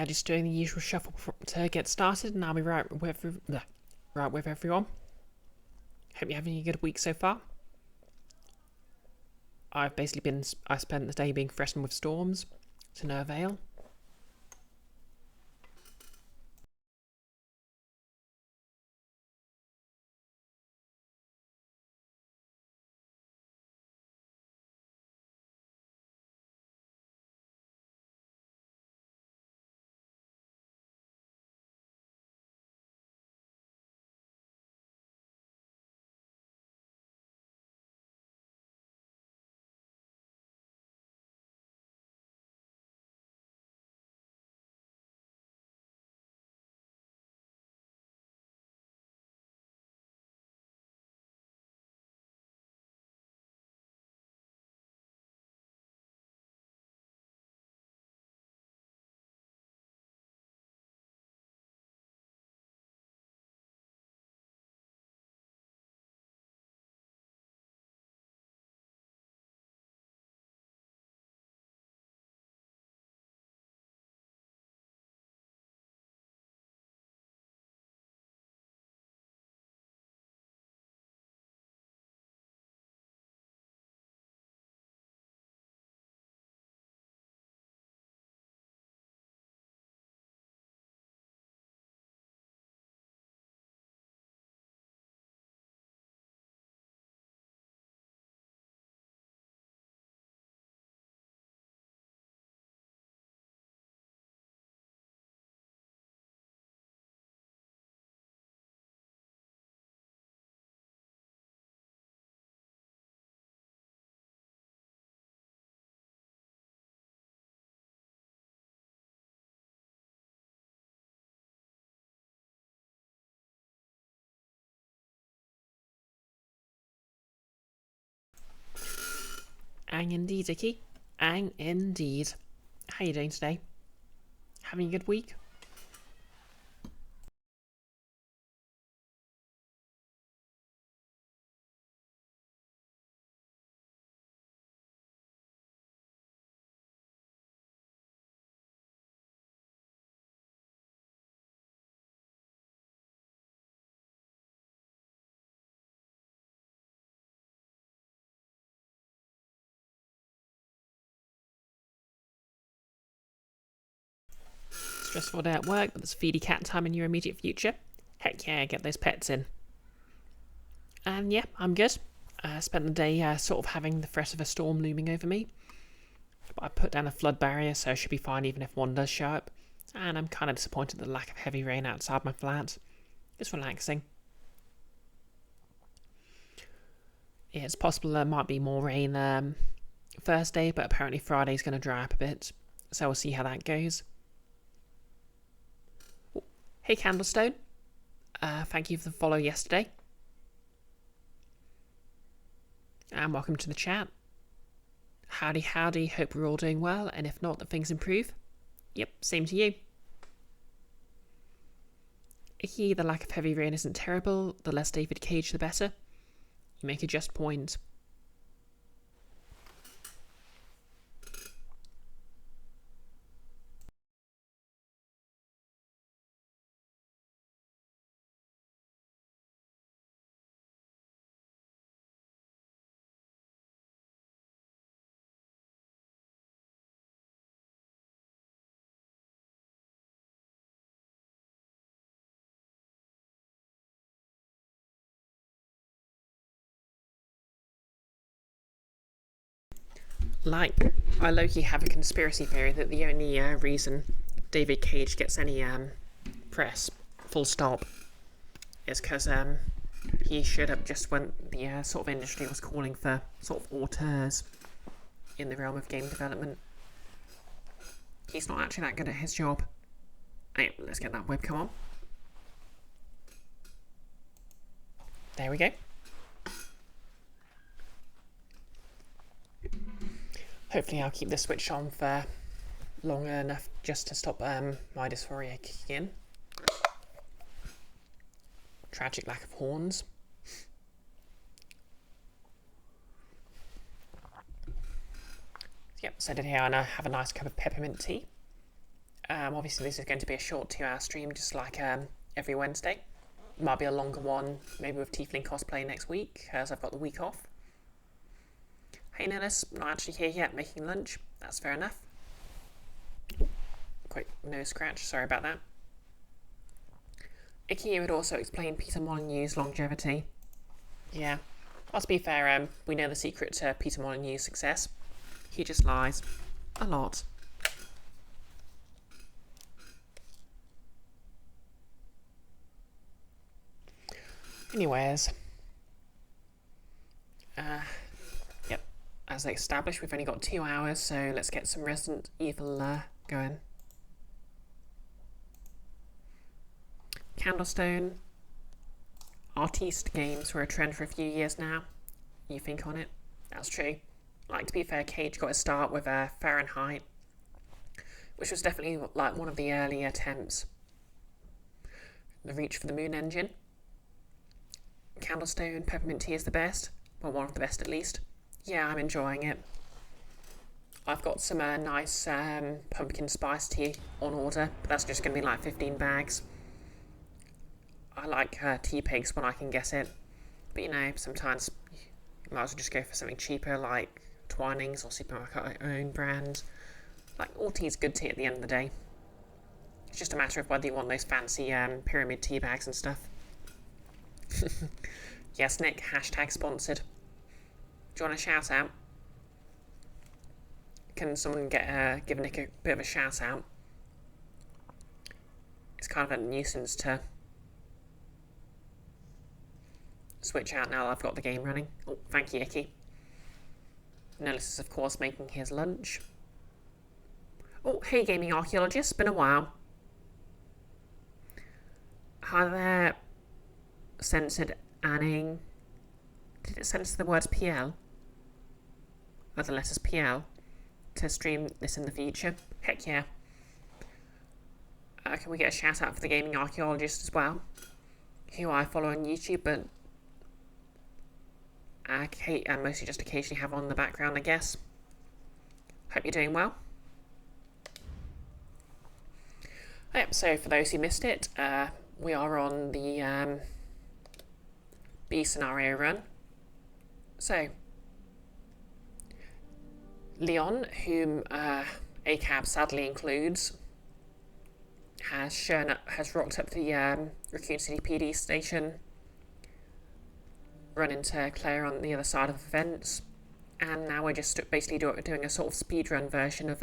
Just doing the usual shuffle to get started, and I'll be right with everyone. Hope you're having a good week so far. I spent the day being threatened with storms, to no avail. Ang indeed, Icky. Ang indeed. How you doing today? Having a good week? Stressful day at work, but there's feedy cat time in your immediate future. Heck yeah, get those pets in. And yeah, I'm good. Spent the day sort of having the threat of a storm looming over me. But I put down a flood barrier, so I should be fine even if one does show up. And I'm kind of disappointed at the lack of heavy rain outside my flat. It's relaxing. Yeah, it's possible there might be more rain Thursday, but apparently Friday's going to dry up a bit. So we'll see how that goes. Oh, hey Candlestone. Thank you for the follow yesterday. And welcome to the chat. Howdy, howdy. Hope we're all doing well, and if not, that things improve. Yep, same to you. Icky, the lack of heavy rain isn't terrible. The less David Cage, the better. You make a just point. Like, I low-key have a conspiracy theory that the only reason David Cage gets any press, full stop, is because he showed up just when the sort of industry was calling for sort of auteurs in the realm of game development. He's not actually that good at his job. Hey, let's get that webcam on. There we go. Hopefully I'll keep the switch on for long enough just to stop my dysphoria kicking in. Tragic lack of horns. Yep, set it here and I have a nice cup of peppermint tea. Obviously this is going to be a short 2-hour stream, just like every Wednesday. Might be a longer one, maybe with Tiefling cosplay next week, as I've got the week off. Hey Nellis, not actually here yet, making lunch. That's fair enough. Quick nose scratch, sorry about that. Icky would also explain Peter Molyneux's longevity. Yeah, well, to be fair, we know the secret to Peter Molyneux's success. He just lies. A lot. Anyways. Yep. As established, we've only got 2 hours, so let's get some Resident Evil going. Candlestone. Artiste games were a trend for a few years now. You think on it? That's true. Like, to be fair, Cage got a start with Fahrenheit, which was definitely like one of the early attempts. The Reach for the Moon engine. Candlestone peppermint tea is the best. Well, one of the best at least. Yeah, I'm enjoying it. I've got some nice pumpkin spice tea on order, but that's just going to be like 15 bags. I like tea pigs when I can get it. But you know, sometimes you might as well just go for something cheaper like Twinings or supermarket own brand. Like, all tea is good tea at the end of the day. It's just a matter of whether you want those fancy pyramid tea bags and stuff. Yes, Nick, hashtag sponsored. Do you want a shout out? Can someone give Nick a bit of a shout out? It's kind of a nuisance to switch out now that I've got the game running. Oh, thank you, Icky. Nellis is, of course, making his lunch. Oh, hey, gaming archaeologist. Been a while. Hi there, censored Anning. Did it censor the words PL? Or the letters PL? To stream this in the future? Heck yeah. Can we get a shout out for the gaming archaeologist as well? Who I follow on YouTube, but mostly just occasionally have on the background, I guess. Hope you're doing well. Yep, so for those who missed it, we are on the B scenario run. So, Leon, whom ACAB sadly includes, has rocked up the Raccoon City PD station, run into Claire on the other side of the fence, and now we're just basically doing a sort of speedrun version of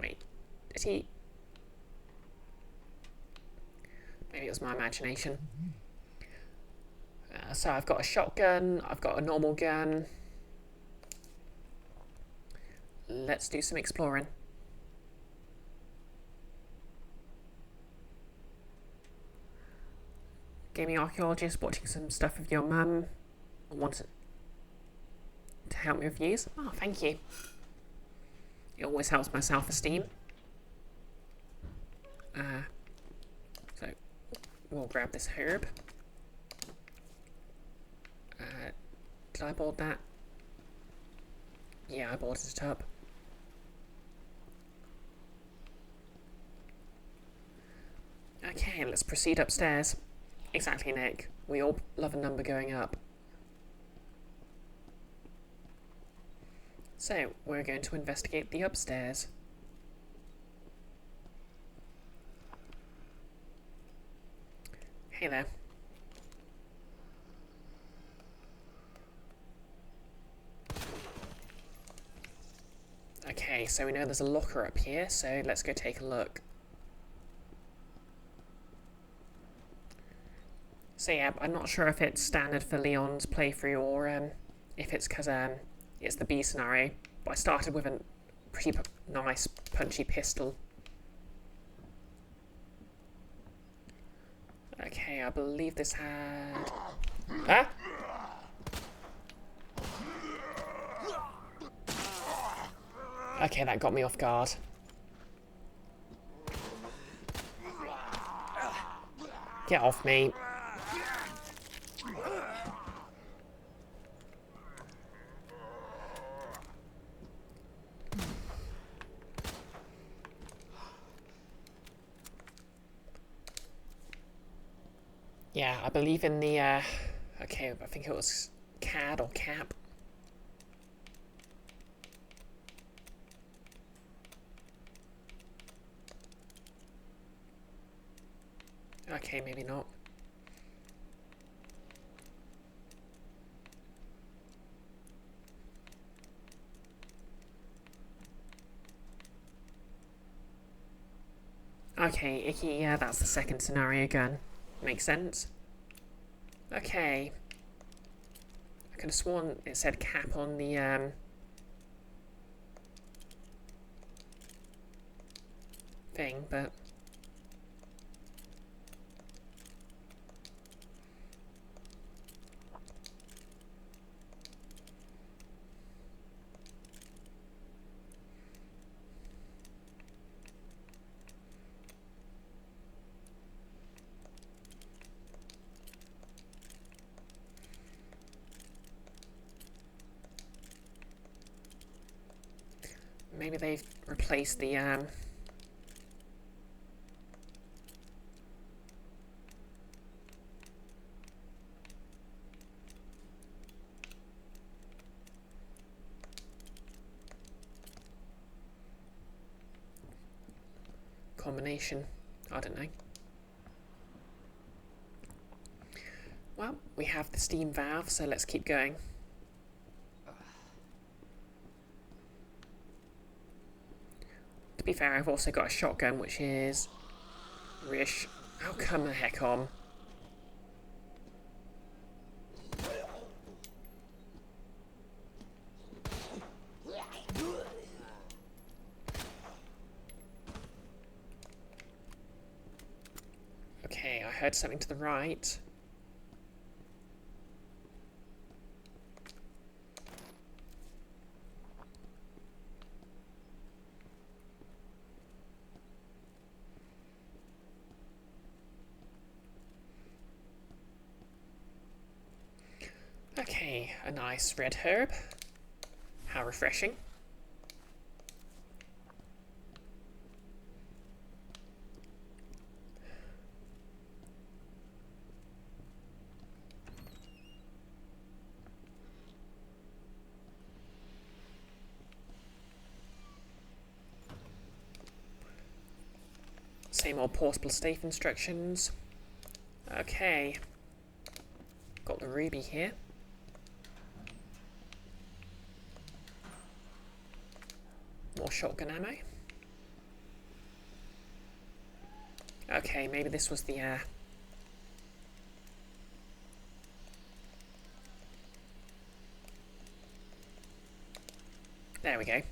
wait, did he? Maybe it was my imagination. So I've got a shotgun, I've got a normal gun. Let's do some exploring. Gaming archaeologist, watching some stuff with your mum. I wanted to help me with views. Oh, thank you. It always helps my self-esteem. So we'll grab this herb. Did I board that? Yeah, I boarded it up. Okay, let's proceed upstairs. Exactly, Nick. We all love a number going up. So, we're going to investigate the upstairs. Hey there. Okay, so we know there's a locker up here, so let's go take a look. So yeah, I'm not sure if it's standard for Leon's playthrough or if it's because it's the B scenario, but I started with a pretty nice punchy pistol. Okay, I believe this had... Ah! Okay, that got me off guard. Get off me. Yeah, I believe in the, okay, I think it was CAD or CAP. Okay, maybe not. Okay, Icky, yeah, that's the second scenario gun. Makes sense. Okay. I could have sworn it said cap on the, thing, but... maybe they've replaced the, combination. I don't know. Well, we have the steam valve, so let's keep going. To be fair, I've also got a shotgun, which is... Rish. Oh, come the heck on. Okay, I heard something to the right. Okay, a nice red herb. How refreshing. Same old portable safe instructions. Okay. Got the ruby here. More shotgun ammo. Okay, maybe this was the, there we go.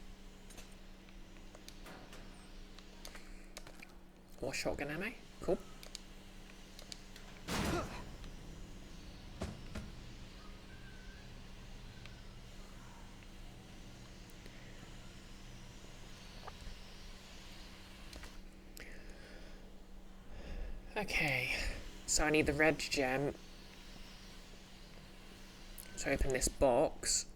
More shotgun ammo. Cool. Okay, so I need the red gem to open this box.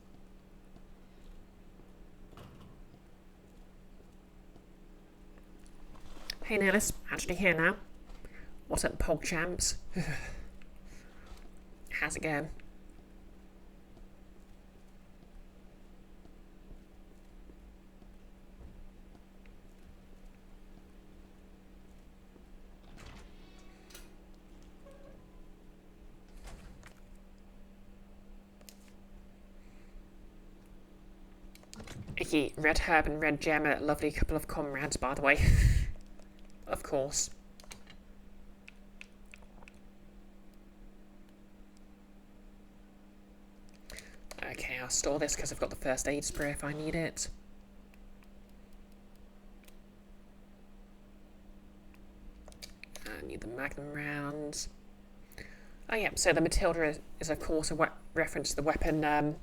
Hey Nellis, actually here now. What's up, Pog Champs? How's it going? Icky, red herb and red gem are a lovely couple of comrades, by the way. Of course. Okay, I'll store this because I've got the first aid spray if I need it. I need the magnum rounds. Oh yeah, so the Matilda is of course a reference to the weapon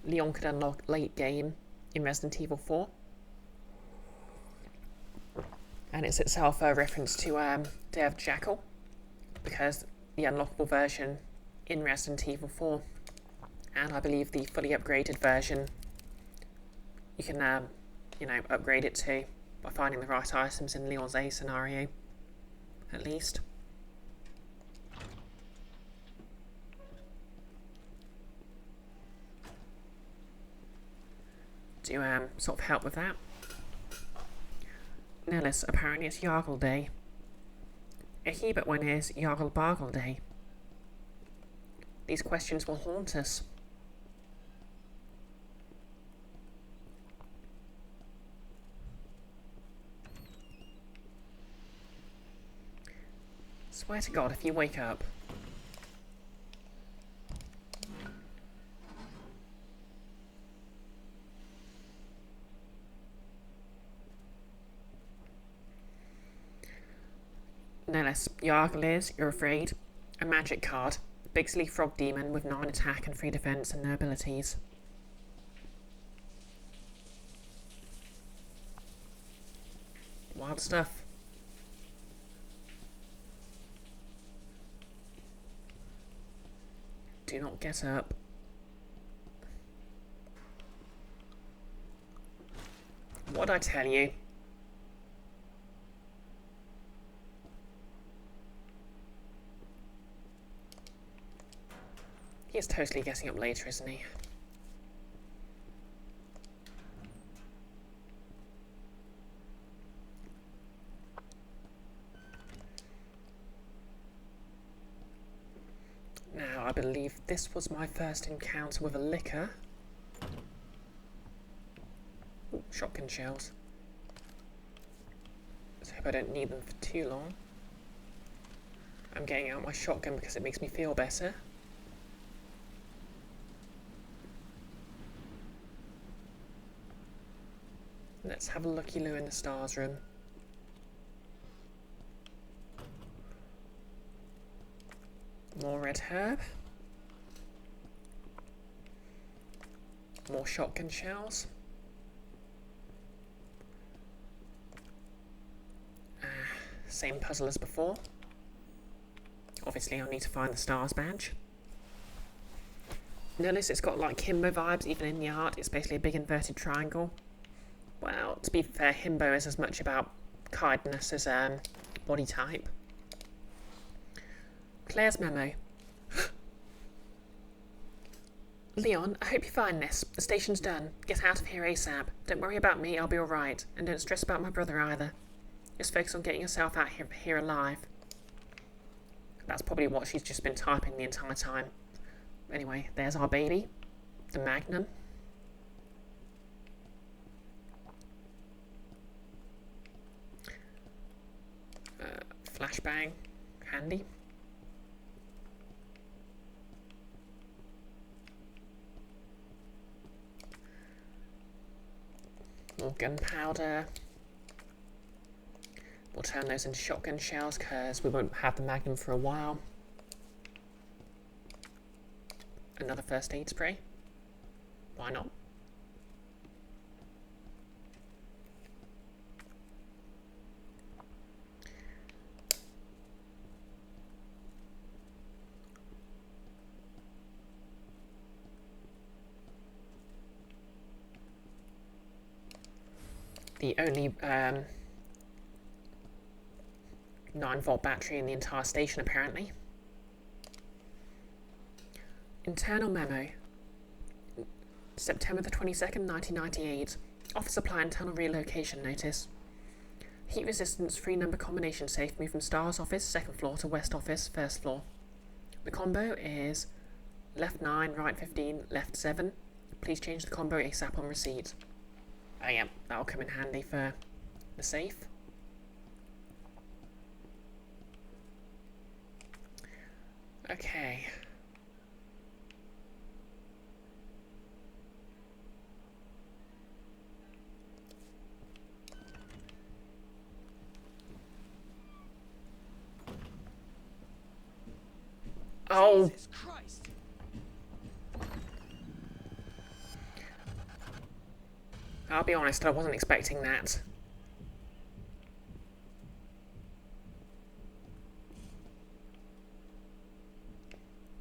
Leon could unlock late game in Resident Evil 4. And it's itself a reference to Day of Jackal, because the unlockable version in Resident Evil 4, and I believe the fully upgraded version, you can, you know, upgrade it to by finding the right items in Leon's A scenario, at least. to sort of help with that. Nellis, apparently it's Yargle Day. Icky, but when is Yargle Bargle Day? These questions will haunt us. Swear to God, if you wake up. Nellis, Yargle is, you're afraid, a magic card. Bigsley Frog Demon with 9 attack and 3 defense and no abilities. Wild stuff. Do not get up. What'd I tell you? He's totally getting up later, isn't he? Now, I believe this was my first encounter with a liquor. Ooh, shotgun shells. Let's hope I don't need them for too long. I'm getting out my shotgun because it makes me feel better. Let's have a looky-loo in the stars room. More red herb. More shotgun shells. Same puzzle as before. Obviously, I need to find the stars badge. Notice it's got like himbo vibes even in the art. It's basically a big inverted triangle. Well, to be fair, himbo is as much about kindness as body type. Claire's memo. Leon, I hope you find this. The station's done. Get out of here ASAP. Don't worry about me, I'll be alright. And don't stress about my brother either. Just focus on getting yourself out here alive. That's probably what she's just been typing the entire time. Anyway, there's our baby. The Magnum. Flashbang. Handy. More gunpowder. We'll turn those into shotgun shells because we won't have the Magnum for a while. Another first aid spray. Why not? The only 9-volt battery in the entire station, apparently. Internal memo. September the 22nd, 1998. Office supply internal relocation notice. Heat resistance 3 number combination safe moved from Star's office, 2nd floor, to West office, 1st floor. The combo is left 9, right 15, left 7. Please change the combo ASAP on receipt. Oh yeah, that'll come in handy for the safe. Okay. Oh! Jesus Christ. I'll be honest, I wasn't expecting that.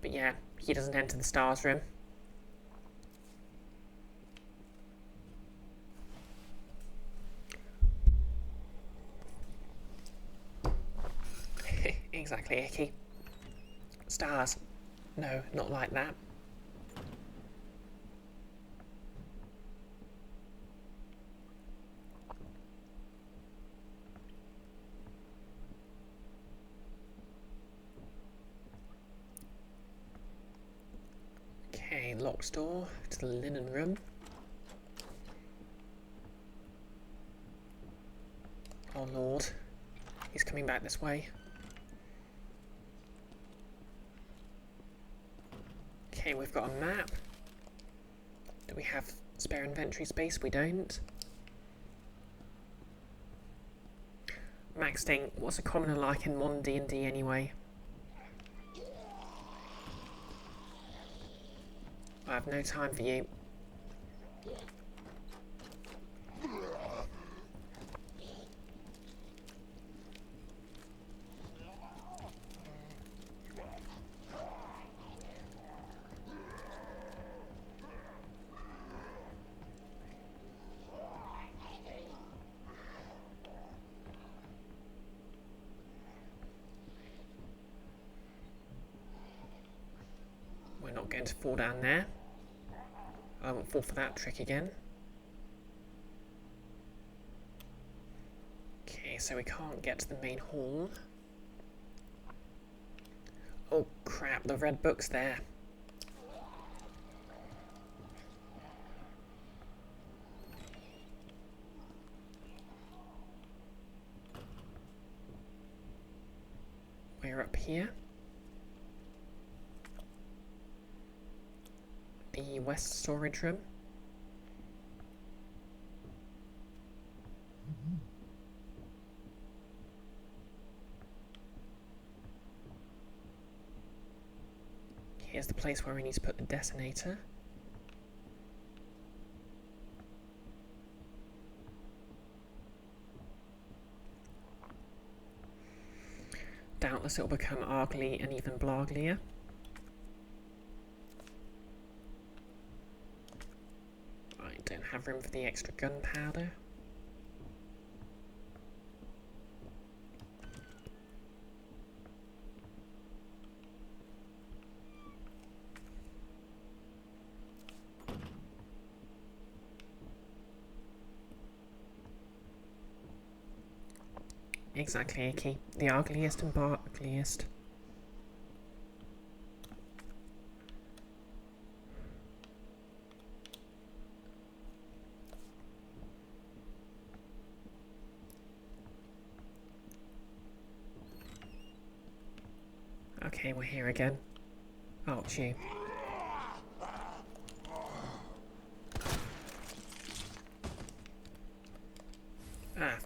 But yeah, he doesn't enter the stars room. Exactly, Icky. Stars. No, not like that. locked door to the linen room. Oh lord, he's coming back this way. Okay, we've got a map. Do we have spare inventory space? We don't. Max Ding, what's a commoner like in modern D&D anyway? I have no time for you. We're not going to fall down there. I won't fall for that trick again. Okay, so we can't get to the main hall. Oh crap, the red book's there. We're up here. The west storage room. Here's the place where we need to put the detonator. Doubtless it'll become ugly and even bloglier. I don't have room for the extra gunpowder. Exactly, Icky. The ugliest and barkliest. Okay, we're here again. Oh, it's you. Ah.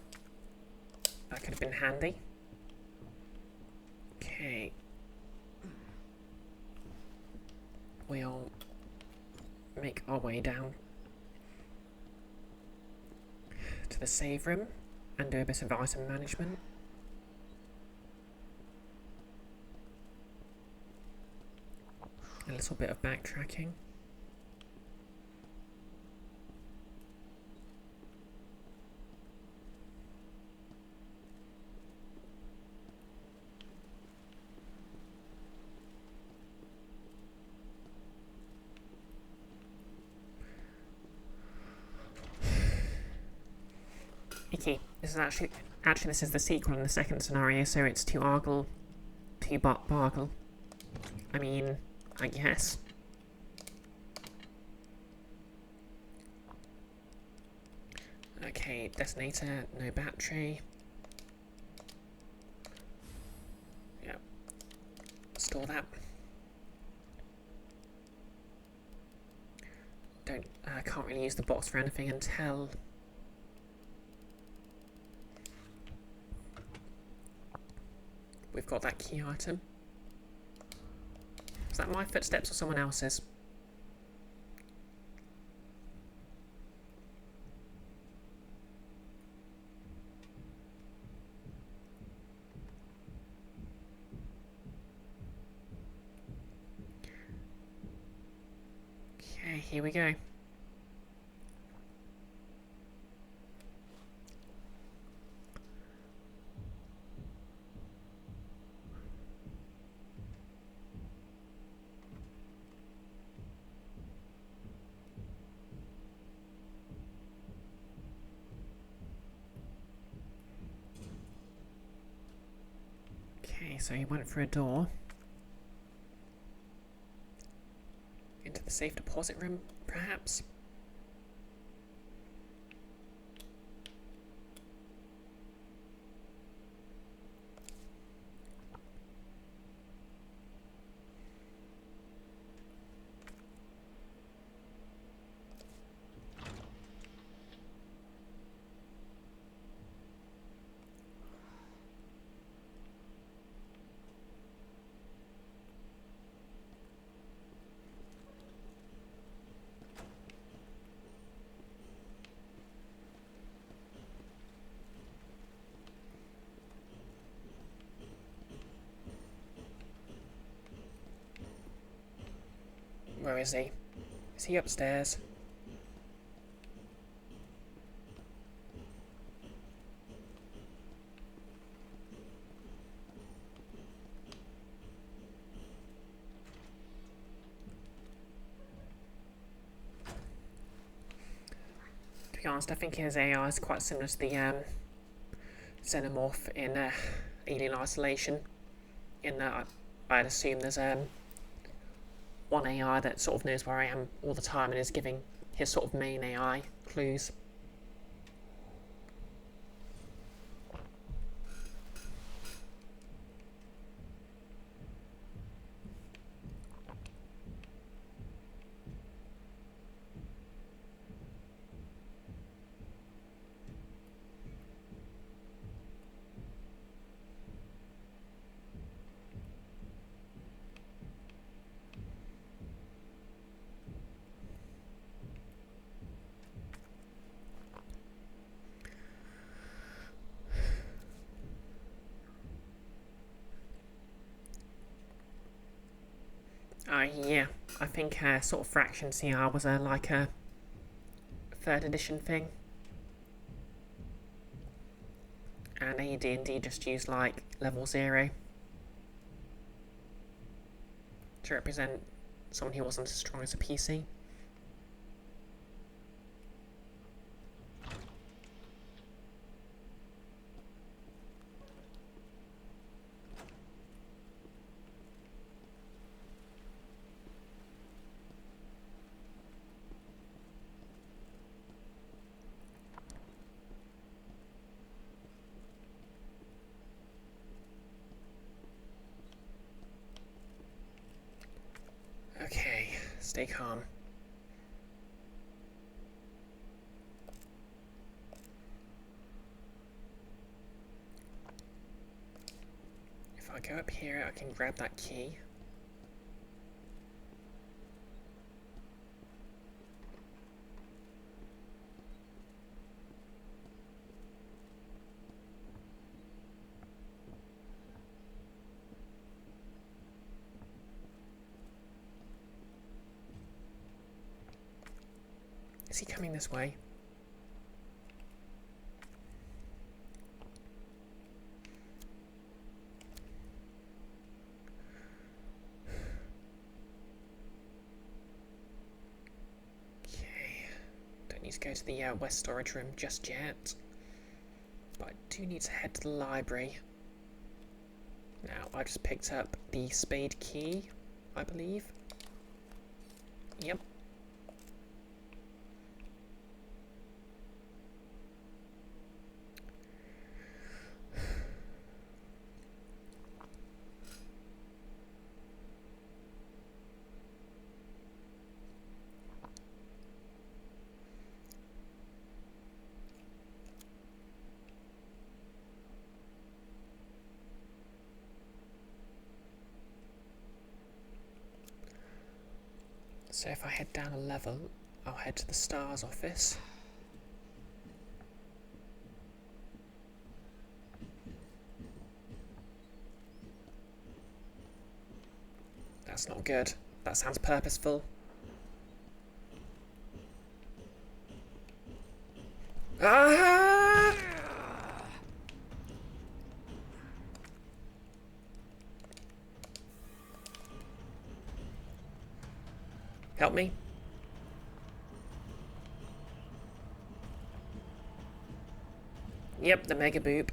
That could have been handy. Okay. We'll make our way down to the save room and do a bit of item management. A little bit of backtracking. Icky, this is actually this is the sequel in the second scenario, so it's to Argle, to Bargle. I mean, I guess. Okay, detonator, no battery. Yep. Store that. Can't really use the box for anything until we've got that key item. Is that my footsteps or someone else's? Okay, here we go. Okay, so he went for a door into the safe deposit room, perhaps? Where is he? Is he upstairs? To be honest, I think his AI is quite similar to the xenomorph in Alien Isolation. In that, I'd assume there's one AI that sort of knows where I am all the time and is giving his sort of main AI clues. Yeah, I think sort of Fraction CR was like a 3rd edition thing. And AD&D just used like level 0 to represent someone who wasn't as strong as a PC. Okay, stay calm. If I go up here, I can grab that key. Is he coming this way? Okay. Don't need to go to the west storage room just yet. But I do need to head to the library. Now, I just picked up the spade key, I believe. Yep. So if I head down a level, I'll head to the STARS office. That's not good. That sounds purposeful. Ah! Help me. Yep, the mega boop.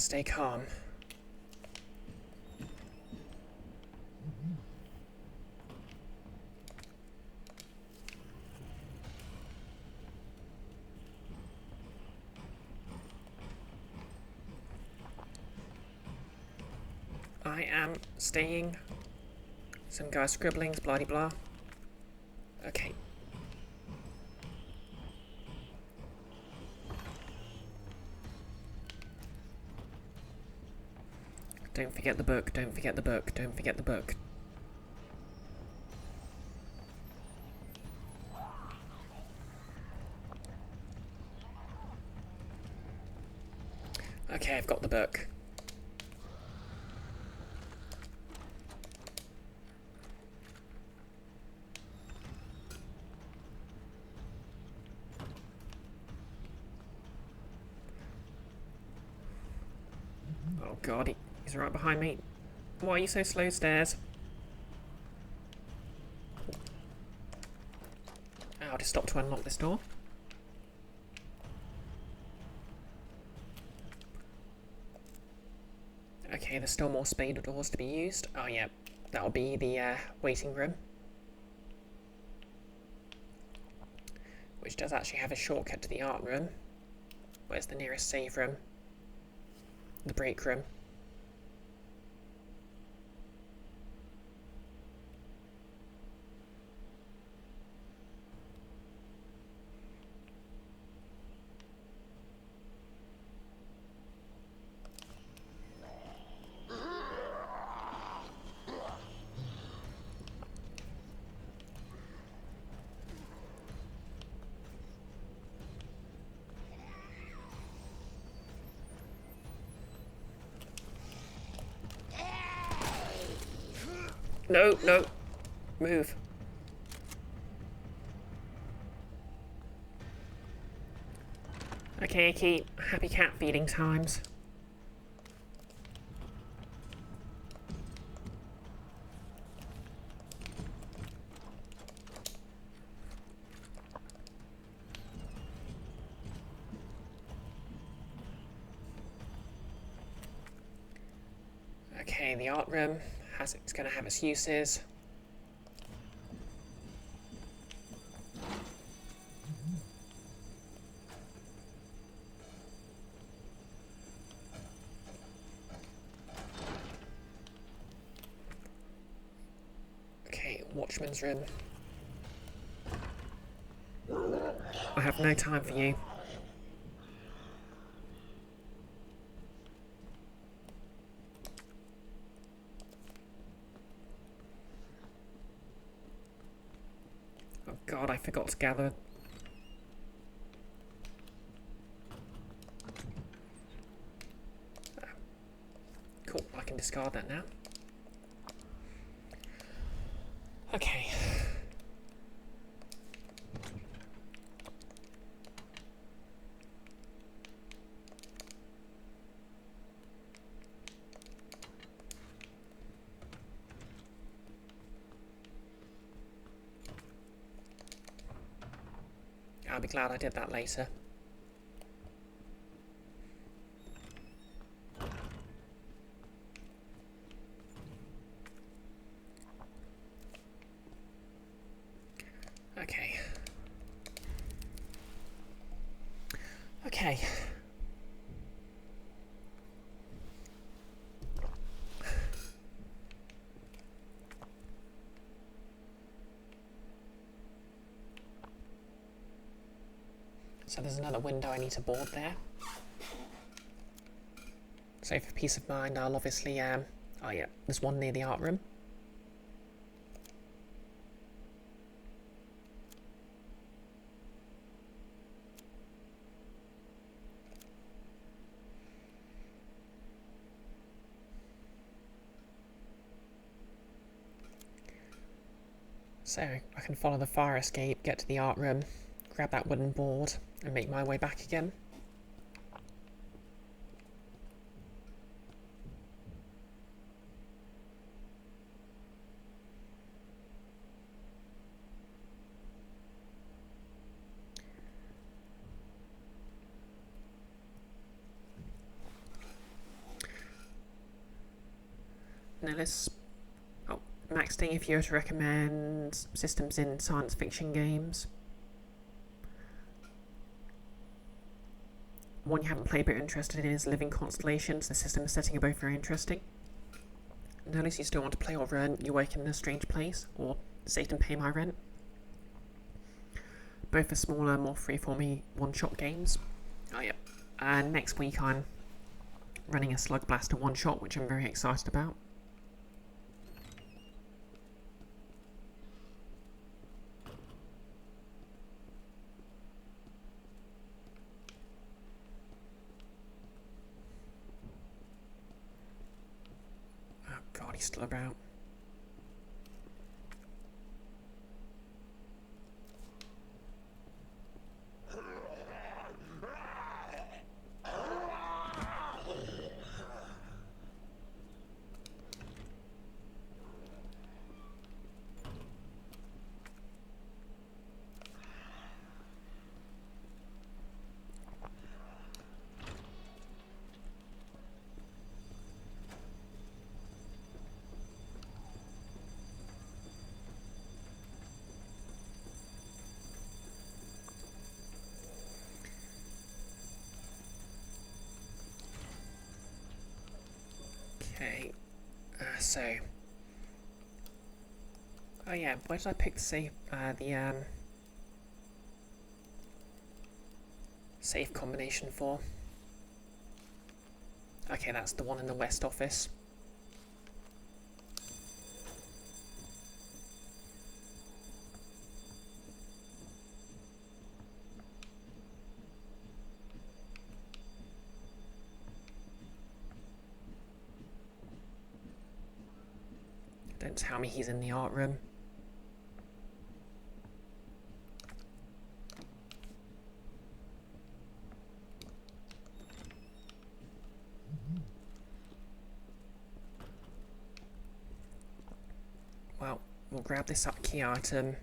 stay calm. I am staying. Some guy scribblings, blah blah. Okay. Don't forget the book, don't forget the book, don't forget the book. Okay, I've got the book. Oh god, he's right behind me. Why are you so slow, stairs? I'll just stop to unlock this door. Okay, there's still more spade doors to be used. Oh yeah, that'll be the waiting room. Which does actually have a shortcut to the art room. Where's the nearest save room? The break room. No, no. Move. Okay, Icky. Happy cat feeding times. Okay, the art room it's going to have its uses. Okay, Watchman's room. I have no time for you. Oh god, I forgot to gather. Cool, I can discard that now. Okay. I'll be glad I did that later. Okay. Okay. So there's another window I need to board there. So for peace of mind, I'll obviously, oh yeah, there's one near the art room. So I can follow the fire escape, get to the art room, grab that wooden board, and make my way back again. Nellis. Oh, Max Ding, if you were to recommend systems in science fiction games. One you haven't played but you're interested in is Living Constellations. The system and setting are both very interesting. Notice you still want to play, or you work in a strange place, or Save and Pay My Rent. Both are smaller, more freeformy one-shot games. Oh yeah. And next week I'm running a Slug Blaster one-shot, which I'm very excited about. Oh god, he's still about. Okay, so... Oh yeah, where did I pick the safe, safe combination for? Okay, that's the one in the West office. Don't tell me he's in the art room. Well, we'll grab this up key item.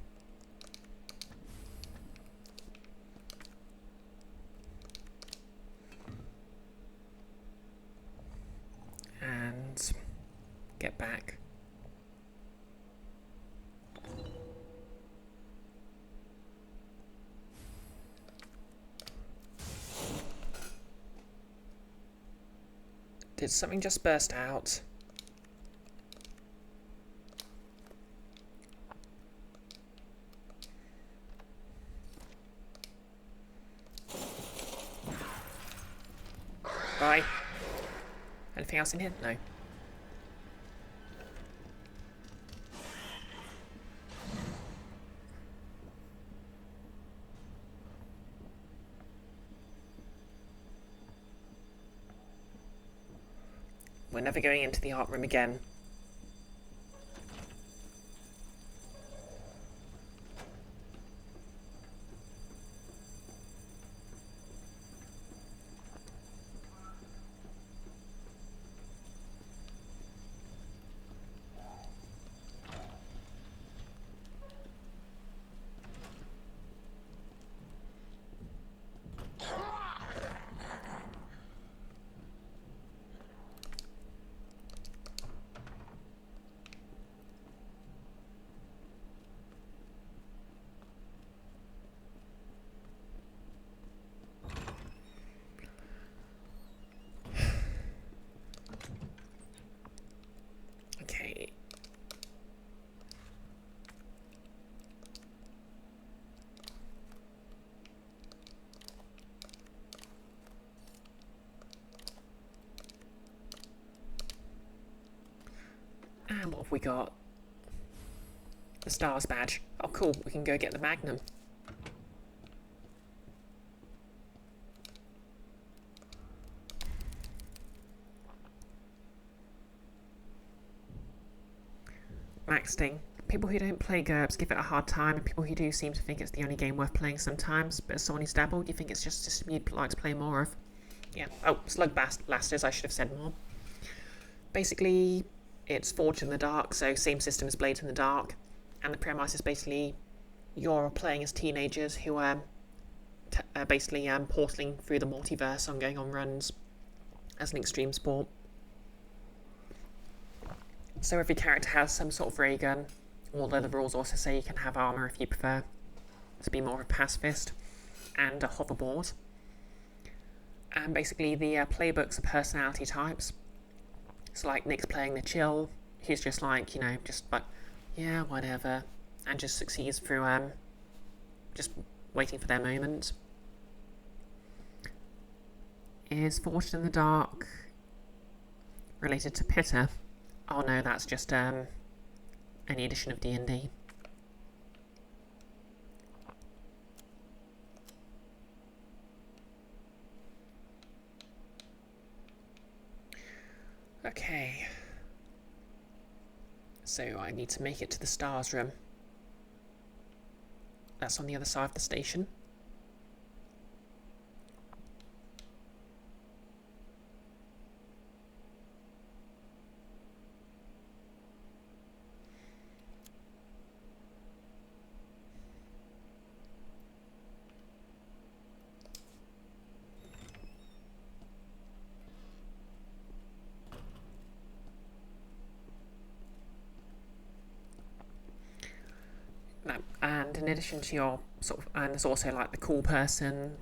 And get back. Did something just burst out? Bye. Anything else in here? No. We're never going into the art room again. Okay. And what have we got? The Stars badge. Oh cool, we can go get the Magnum. Maxting. People who don't play GURPS give it a hard time, and people who do seem to think it's the only game worth playing sometimes, but as someone who's dabbled, you think it's just a system you'd like to play more of. Yeah. Oh, Slug Blasters, I should have said more. Basically, it's Forged in the Dark, so same system as Blades in the Dark, and the premise is basically you're playing as teenagers who are basically portaling through the multiverse and going on runs as an extreme sport. So every character has some sort of ray gun, although the rules also say you can have armour if you prefer to be more of a pacifist, and a hoverboard. And basically the playbooks are personality types. So like Nick's playing the chill, he's just like, you know, just like, yeah, whatever, and just succeeds through just waiting for their moment. Is Forged in the Dark related to Pitter? Oh no, that's just any edition of D&D. Okay. So I need to make it to the stars room. That's on the other side of the station. And in addition to your sort of, and there's also like the cool person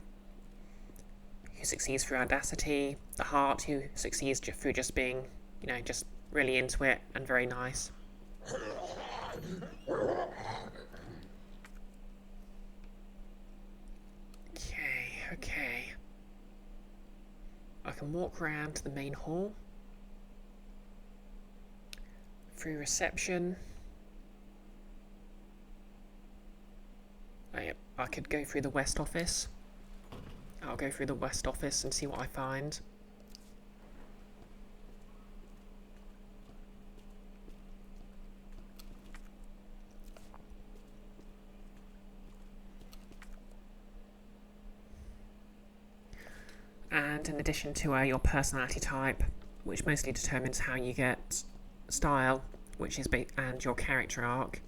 who succeeds through audacity, the heart who succeeds through just being, you know, just really into it and very nice. Okay. I can walk around to the main hall, through reception. I could go through the West office. I'll go through the West office and see what I find. And in addition to your personality type, which mostly determines how you get style, which is and your character arc.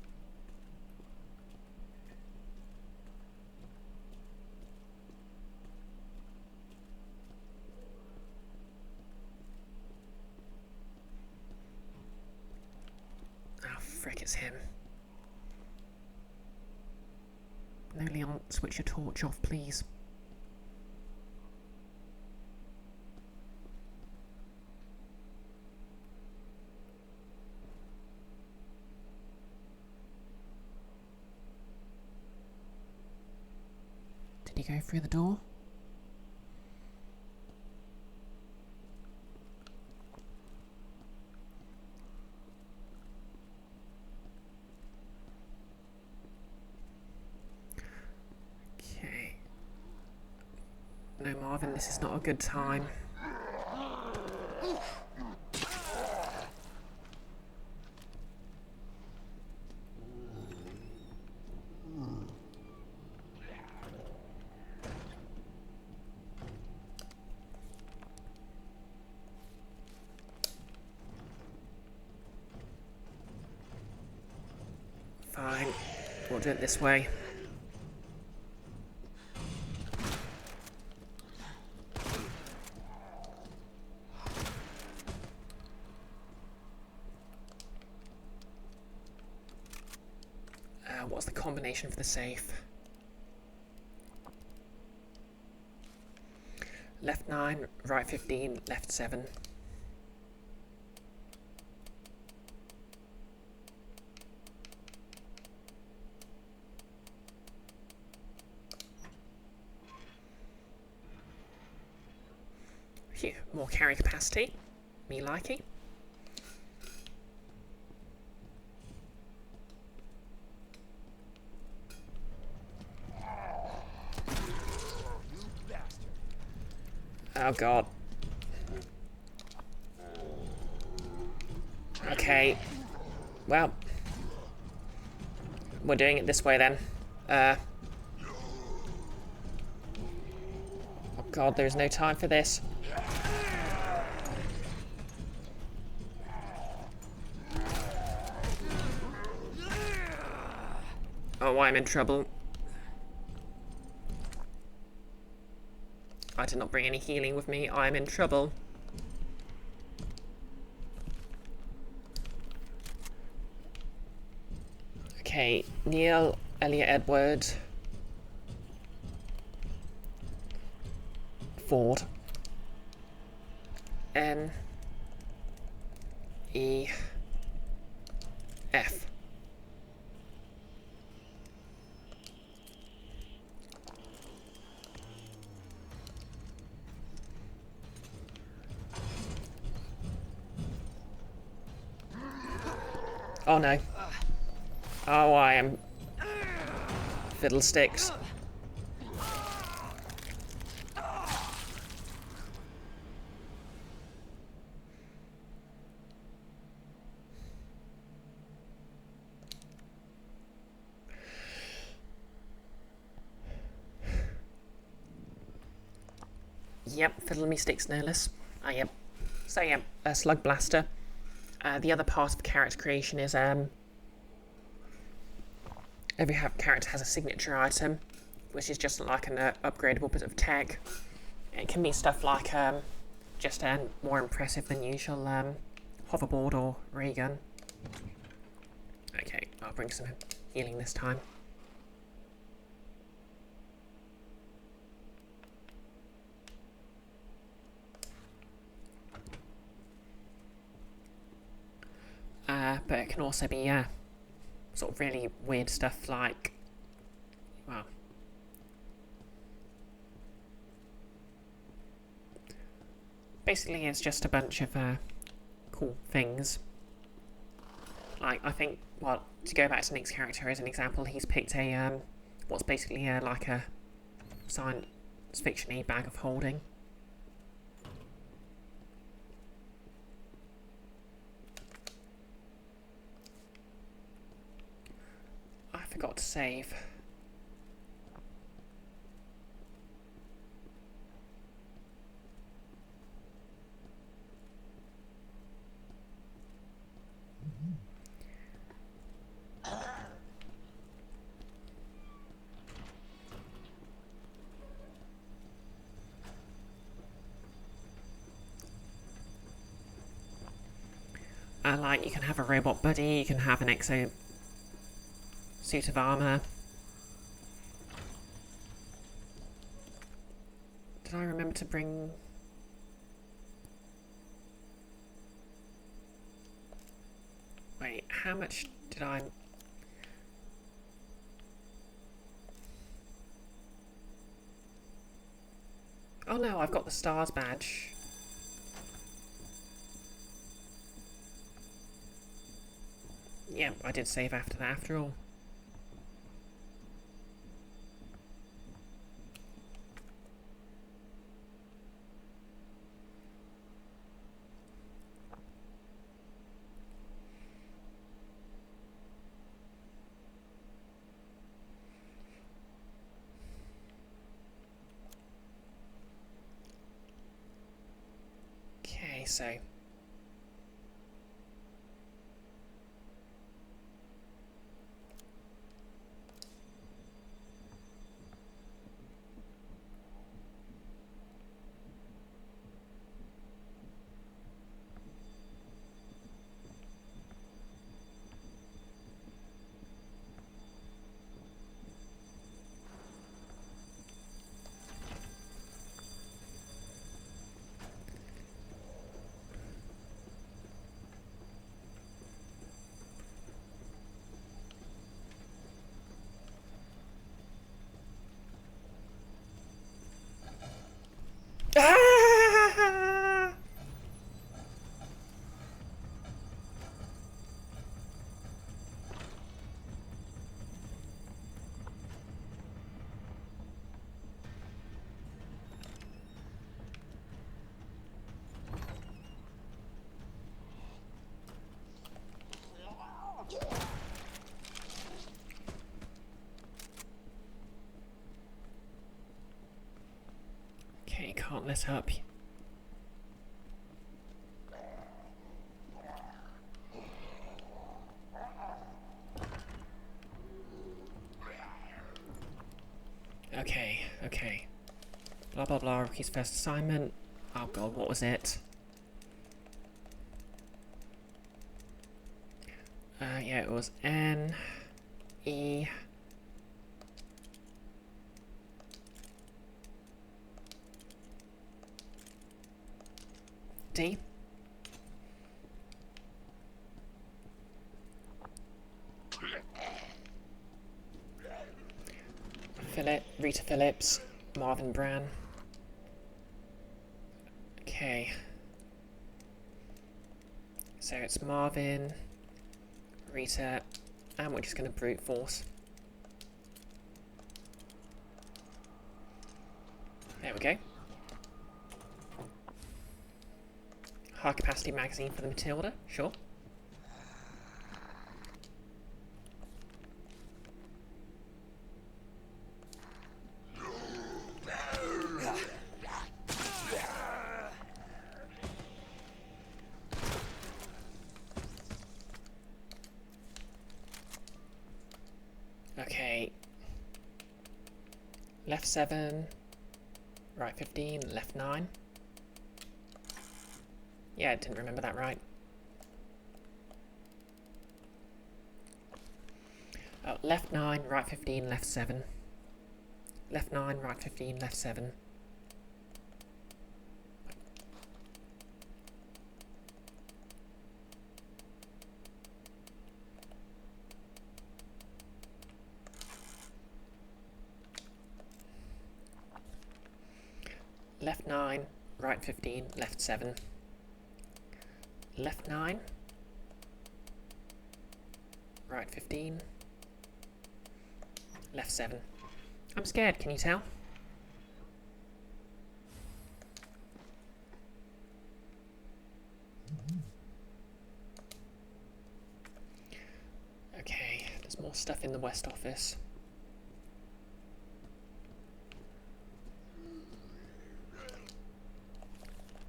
Oh, frick, it's him. No, Leon, switch your torch off, please. Did he go through the door? Okay. No, Marvin, this is not a good time. Fine, we'll do it this way. What's the combination for the safe? Left 9, right 15, left 7. Phew, more carry capacity. Me likey. Oh god. Okay. Well. We're doing it this way then. Oh god, there is no time for this. Oh, I'm in trouble. I did not bring any healing with me. I'm in trouble. Okay, Neil Elliot Edward Ford N E F. Oh no. Oh, I am fiddlesticks. Yep, fiddle me sticks no less. Ah, yep. So yeah, a slug blaster. The other part of character creation is every character has a signature item, which is just like an upgradable bit of tech. It can be stuff like just a more impressive than usual hoverboard or ray gun. Okay, I'll bring some healing this time. But it can also be sort of really weird stuff like, well, basically it's just a bunch of cool things. Like, I think, well, to go back to Nick's character as an example, he's picked a what's basically like a science fiction-y bag of holding. I forgot to save. Like, you can have a robot buddy, you can have an exo suit of armour. Did I remember to bring... Wait, how much did I... Oh no, I've got the stars badge. Yeah, I did save after that after all. Okay, so... Ah! Okay, can't let up. Okay. Blah blah blah, Rookie's first assignment. Oh god, what was it? Yeah, it was N E. D. Rita Phillips, Marvin Brand. Okay. So it's Marvin, Rita, and we're just going to brute force. There we go. High capacity magazine for the Matilda, sure. Okay. Left 7, right 15, left 9. Yeah, I didn't remember that right. Oh, left 9, right 15, left 7. Left 9, right 15, left 7. Left 9, right 15, left 7. Left 9, right 15, left 7. I'm scared, can you tell? Okay, there's more stuff in the West Office.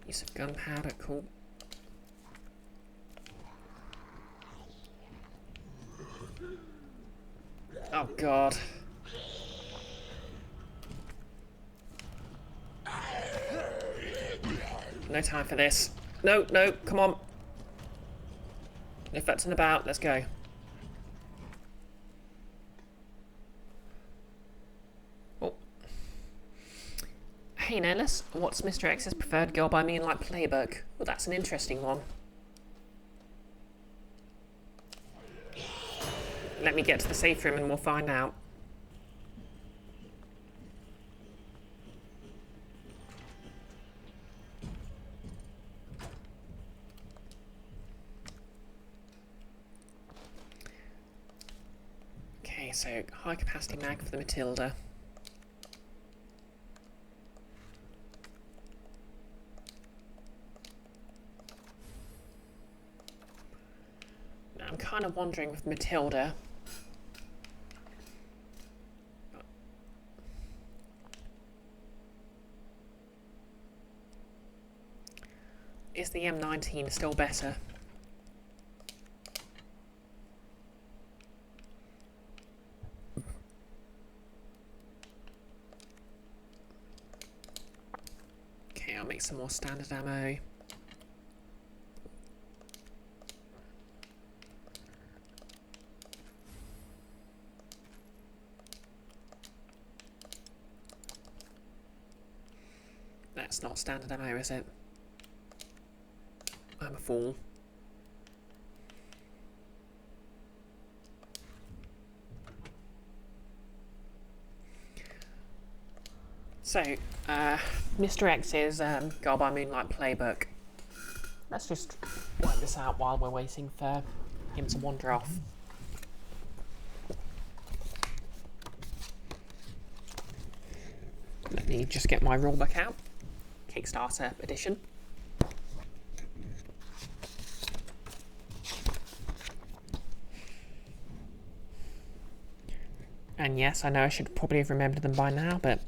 Use of gunpowder, cool. Oh god. No time for this. No, no, come on. No futzing about, let's go. Oh. Hey Nellis, what's Mr. X's preferred girl by moonlight playbook? Well, that's an interesting one. Let me get to the safe room and we'll find out. Okay, so high capacity mag for the Matilda. Now I'm kind of wondering with Matilda. Is the M19 still better? Okay, I'll make some more standard ammo. That's not standard ammo, is it? I'm a fool. So, Mr. X's Girl by Moonlight playbook. Let's just work this out while we're waiting for him to wander off. Let me just get my rulebook out. Kickstarter edition. And yes, I know I should probably have remembered them by now, but...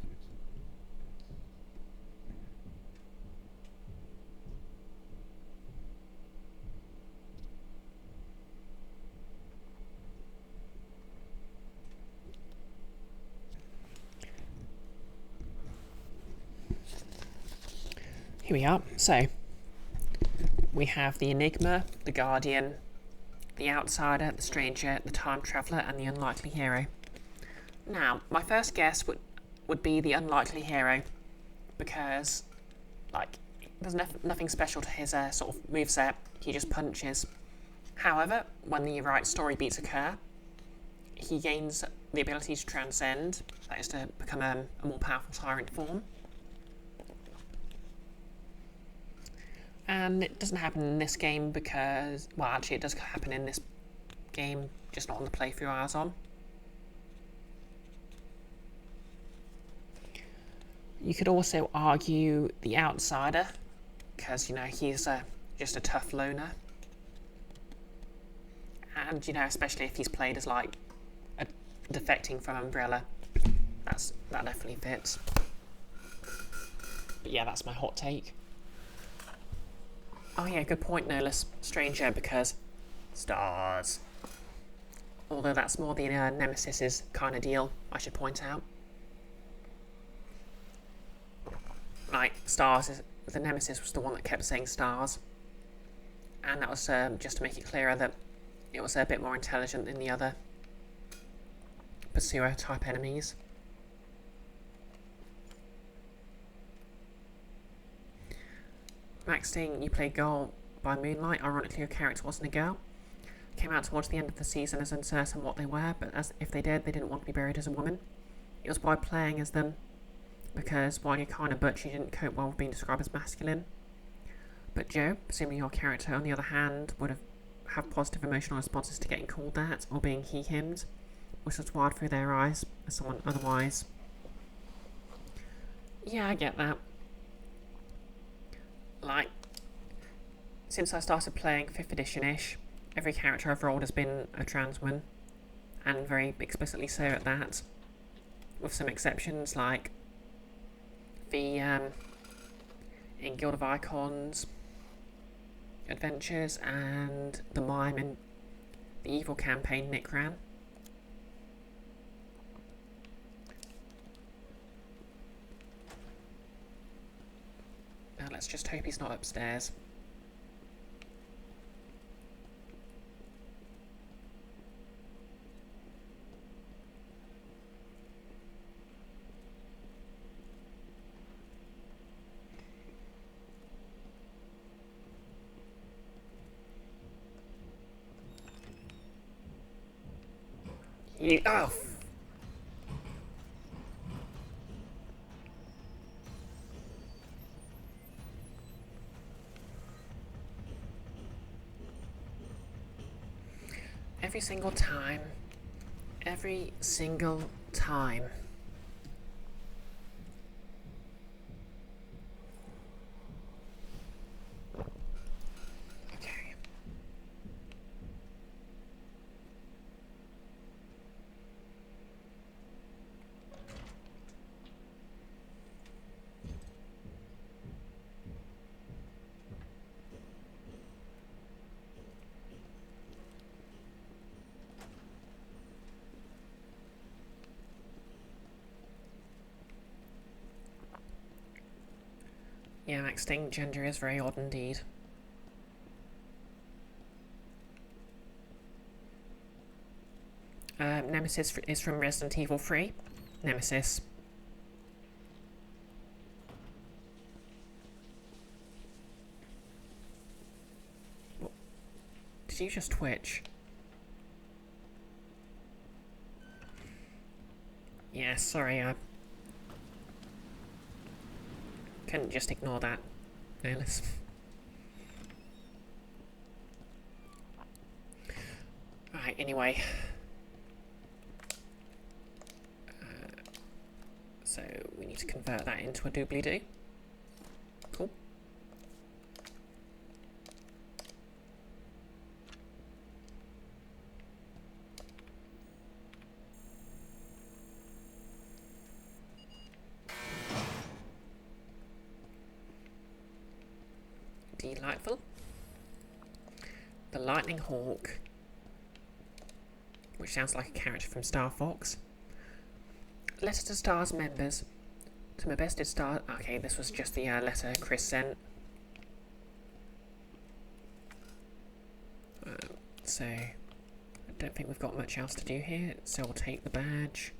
here we are. So, we have the Enigma, the Guardian, the outsider, the stranger, the time traveller, and the unlikely hero. Now, my first guess would be the unlikely hero, because, like, there's nothing special to his sort of moveset. He just punches. However, when the right story beats occur, he gains the ability to transcend, that is to become a more powerful tyrant form. And it doesn't happen in this game because, well, actually it does happen in this game, just not on the playthrough I was on. You could also argue the outsider, because, you know, he's just a tough loner. And, you know, especially if he's played as, like, a defecting from Umbrella, that definitely fits. But yeah, that's my hot take. Oh yeah, good point, no less stranger, because stars. Although that's more the Nemesis's kind of deal, I should point out. Like, stars, the Nemesis was the one that kept saying stars. And that was just to make it clearer that it was a bit more intelligent than the other pursuer type enemies. Maxting, you played Girl by Moonlight. Ironically, your character wasn't a girl. Came out towards the end of the season as uncertain what they were, but as if they did, they didn't want to be buried as a woman. It was by playing as them, because while you're kind of butch, you didn't cope well with being described as masculine. But Joe, presumably your character, on the other hand, would have positive emotional responses to getting called that, or being he-himmed, which was wild through their eyes, as someone otherwise. Yeah, I get that. Like, since I started playing 5th edition-ish, every character I've rolled has been a trans woman, and very explicitly so at that, with some exceptions like the in Guild of Icons adventures and the mime in the evil campaign Nick ran. Now let's just hope he's not upstairs. Oh! Every single time. Every single time. Okay. Yeah, extinct gender is very odd indeed. Nemesis is from Resident Evil 3. Nemesis. What? Did you just twitch? Yeah, sorry, couldn't just ignore that, Alice. Right, anyway. So we need to convert that into a doobly-doo. Cool. Delightful. The Lightning Hawk, which sounds like a character from Star Fox. Letter to Stars members. To my bested star. Okay, this was just the letter Chris sent. so I don't think we've got much else to do here, so we'll take the badge.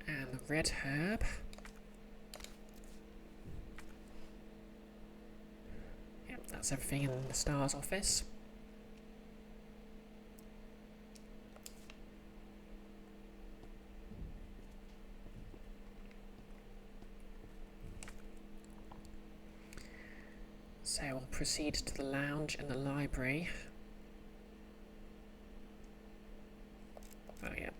And the red herb. Yep, that's everything in the STARS office. So we'll proceed to the lounge and the library. Oh yeah.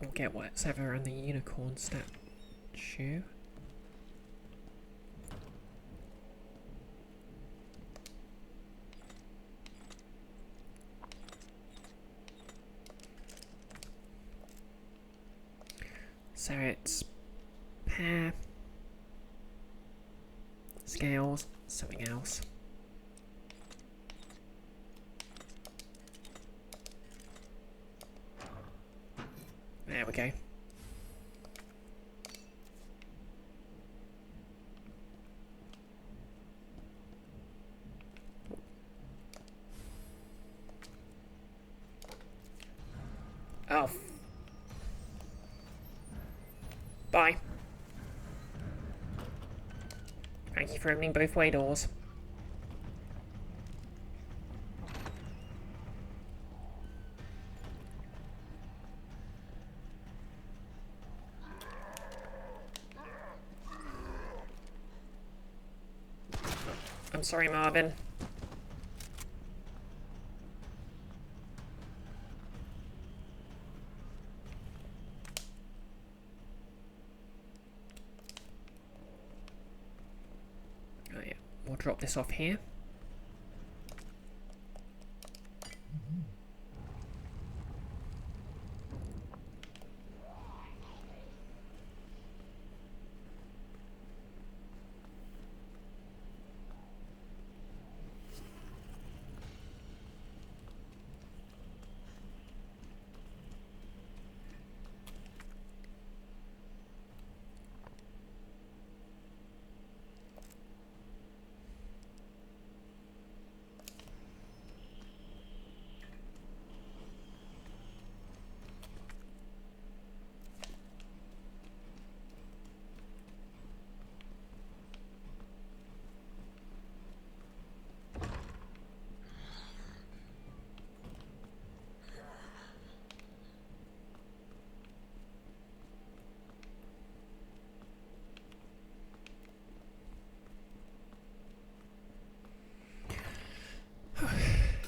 We'll get whatever on the unicorn statue. So it's pear, scales, something else. There we go. Oh. Bye. Thank you for opening both way doors. I'm sorry, Marvin. Oh yeah, we'll drop this off here.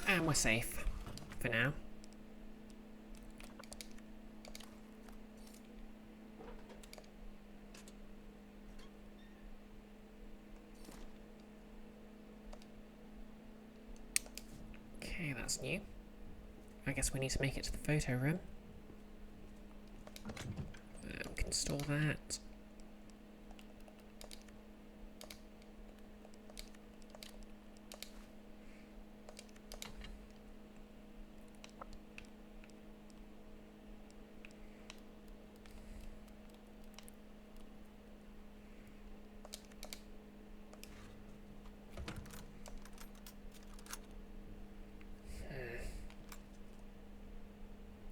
And we're safe. For now. Okay, that's new. I guess we need to make it to the photo room. We can store that.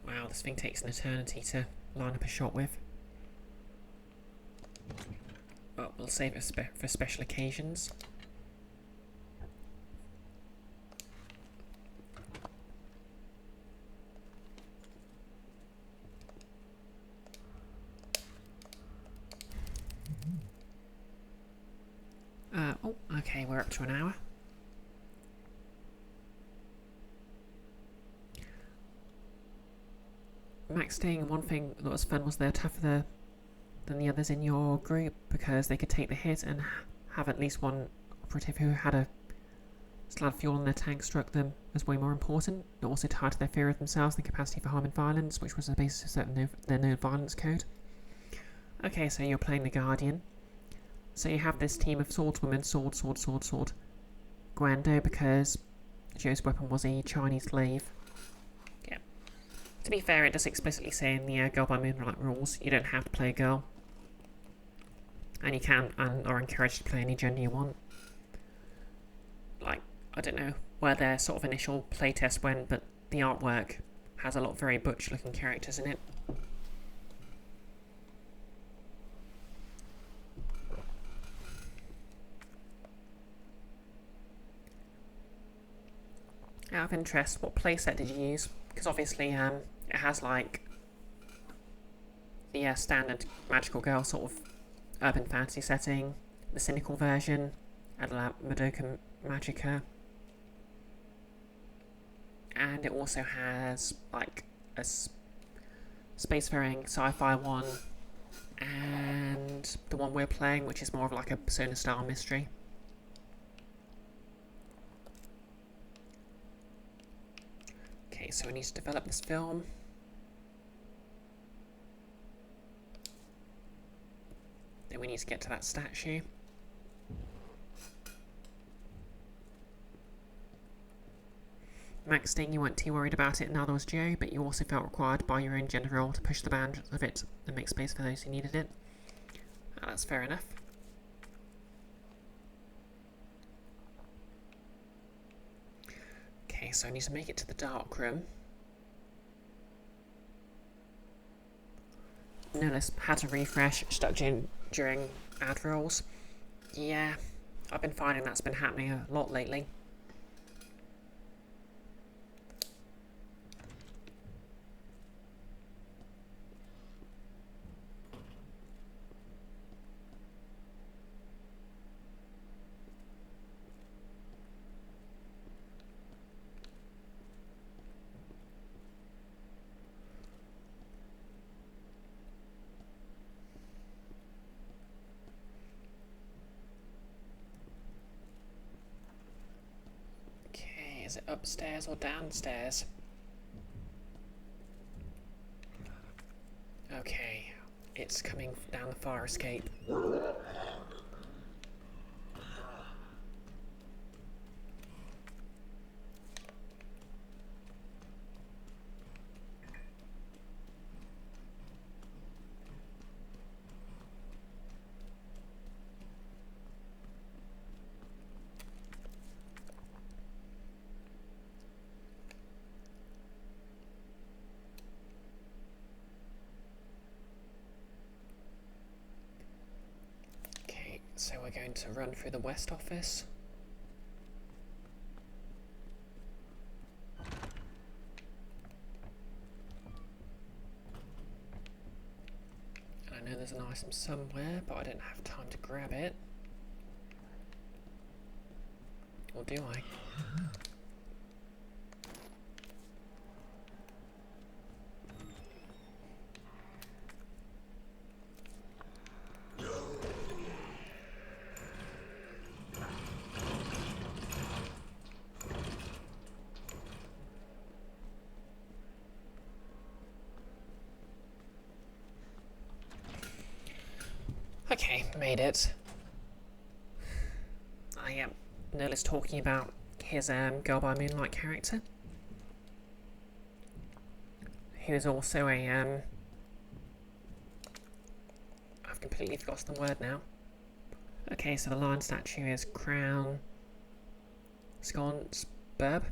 Wow, this thing takes an eternity to line up a shot with. But we'll save it for special occasions. Oh, okay, we're up to an hour. Max staying, one thing that was fun was the tough the than the others in your group because they could take the hit and have at least one operative who had a slab of fuel in their tank struck them as way more important. It also tied to their fear of themselves and the capacity for harm and violence, which was the basis of their no violence code. Okay, so you're playing the Guardian. So you have this team of swordswomen, sword, Guando, because Joe's weapon was a Chinese glaive. Yeah. To be fair, it does explicitly say in the Girl by Moonlight rules, you don't have to play a girl. And you can and are encouraged to play any gender you want. Like, I don't know where their sort of initial playtest went, but the artwork has a lot of very butch-looking characters in it. Out of interest, what playset did you use? Because obviously, it has like the standard magical girl sort of urban fantasy setting, the cynical version, Madoka Magica, and it also has like a spacefaring sci-fi one, and the one we're playing, which is more of like a Persona style mystery. Okay, so we need to develop this film. Then we need to get to that statue. Max Sting, you weren't too worried about it, neither was Joe, but you also felt required by your own gender role to push the boundaries of it and make space for those who needed it. Oh, that's fair enough. Okay, so I need to make it to the dark room. Notice had to refresh, stuck during ad rolls. Yeah, I've been finding that's been happening a lot lately. Is it upstairs or downstairs? Okay, it's coming down the fire escape. So we're going to run through the West office. And I know there's an item somewhere, but I don't have time to grab it. Or do I? Okay, made it. I am Nerlis talking about his Girl by Moonlight character, who is also a I've completely forgotten the word now. Okay, so the lion statue is Crown Sconce Burb.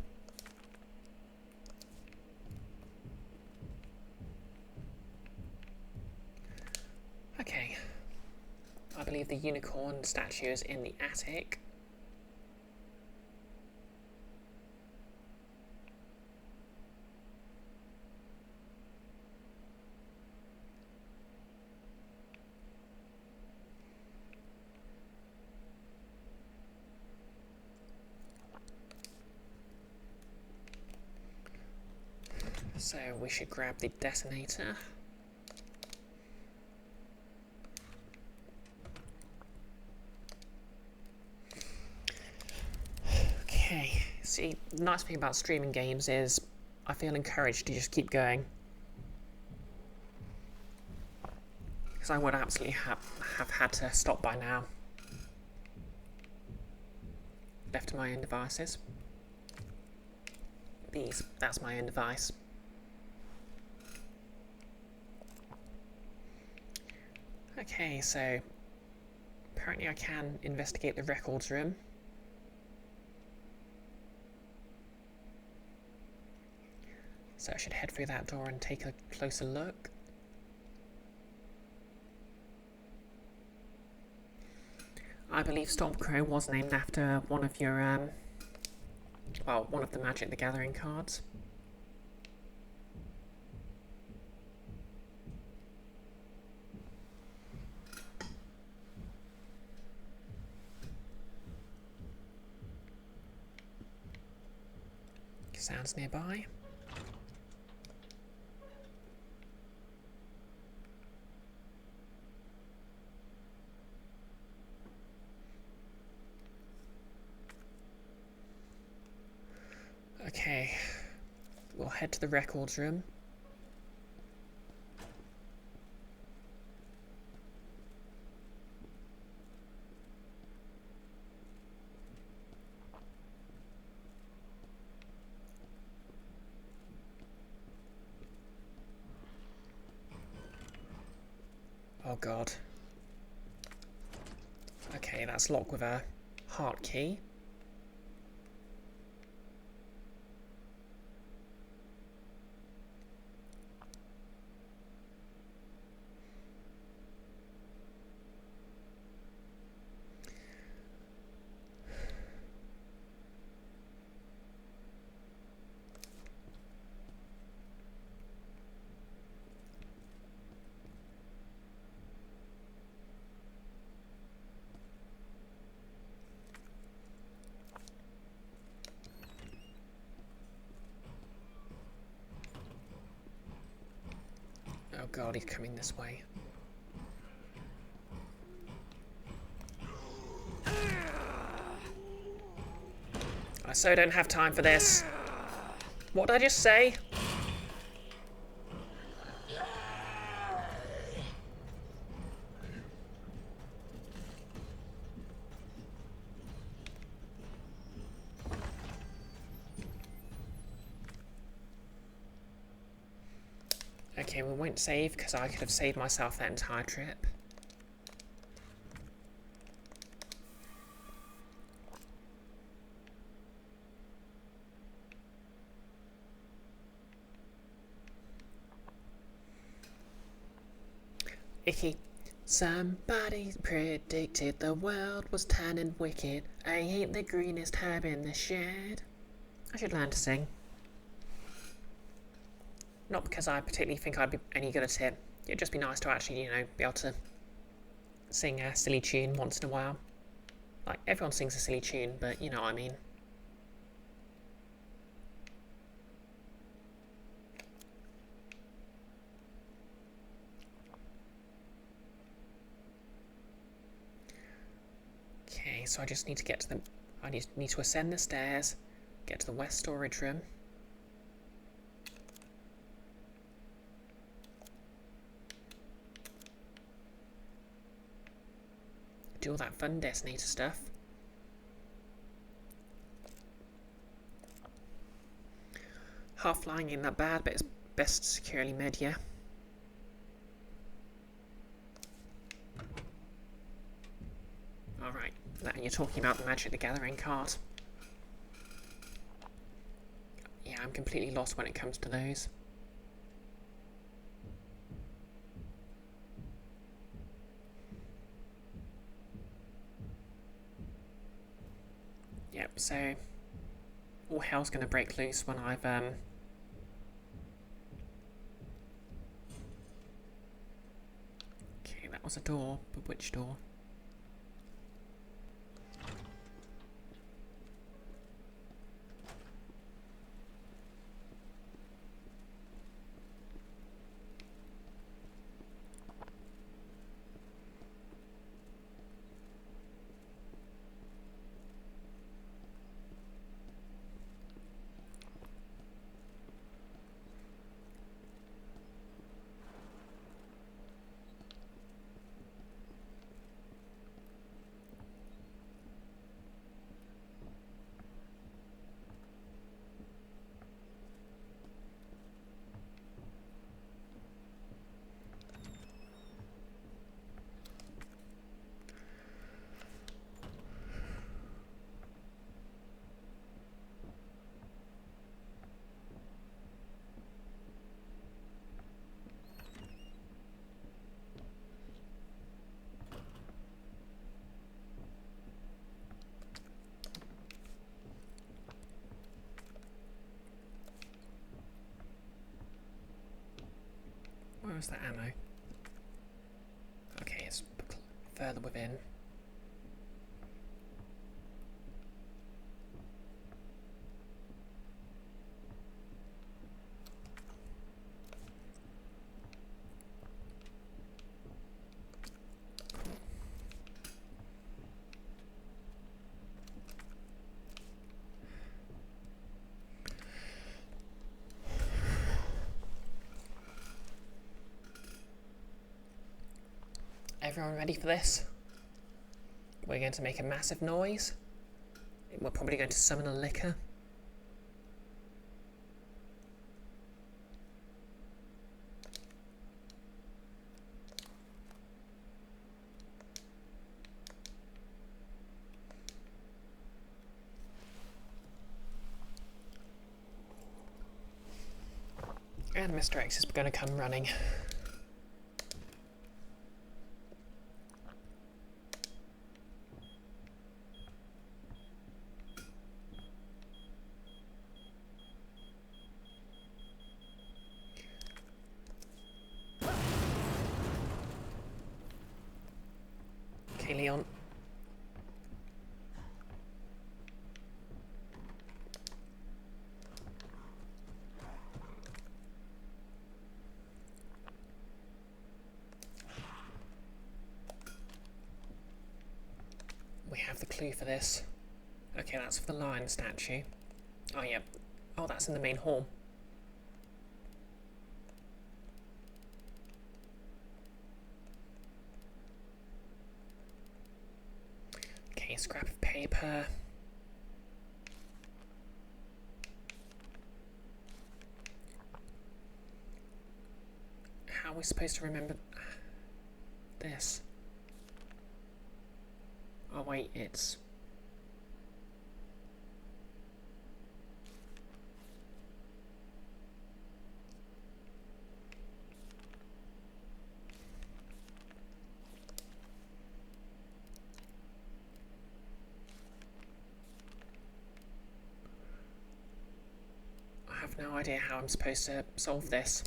Okay. I believe the unicorn statue is in the attic. So we should grab the detonator. See, the nice thing about streaming games is I feel encouraged to just keep going. Because I would absolutely have had to stop by now. Left to my own devices. That's my own device. Okay, so apparently I can investigate the records room. So I should head through that door and take a closer look. I believe Stormcrow was named after one of your, well, one of the Magic the Gathering cards. Sounds nearby. Okay, we'll head to the records room. Oh god. Okay, that's locked with a heart key. Oh god, he's coming this way. I so don't have time for this. What did I just say? Okay, we won't save because I could have saved myself that entire trip. Icky. Somebody predicted the world was turning wicked. I ain't the greenest herb in the shed. I should learn to sing. Not because I particularly think I'd be any good at it. It'd just be nice to actually, be able to sing a silly tune once in a while. Like, everyone sings a silly tune, but you know what I mean. Okay, so I just need to get to the... I need to ascend the stairs, get to the west storage room. Do all that fun Destinator stuff. Half-flying ain't that bad, but it's best securely mid, yeah? Alright, and you're talking about the Magic the Gathering card. Yeah, I'm completely lost when it comes to those. Yep, so all hell's gonna break loose when I've okay, that was a door, but which door? Where's the ammo? Okay, it's further within. Everyone ready for this? We're going to make a massive noise. We're probably going to summon a licker. And Mr. X is going to come running. Okay, Leon. We have the clue for this. Okay, that's for the lion statue. Oh, yeah. Oh, that's in the main hall. Okay, scrap of paper. How are we supposed to remember this? Oh wait, it's... I have no idea how I'm supposed to solve this.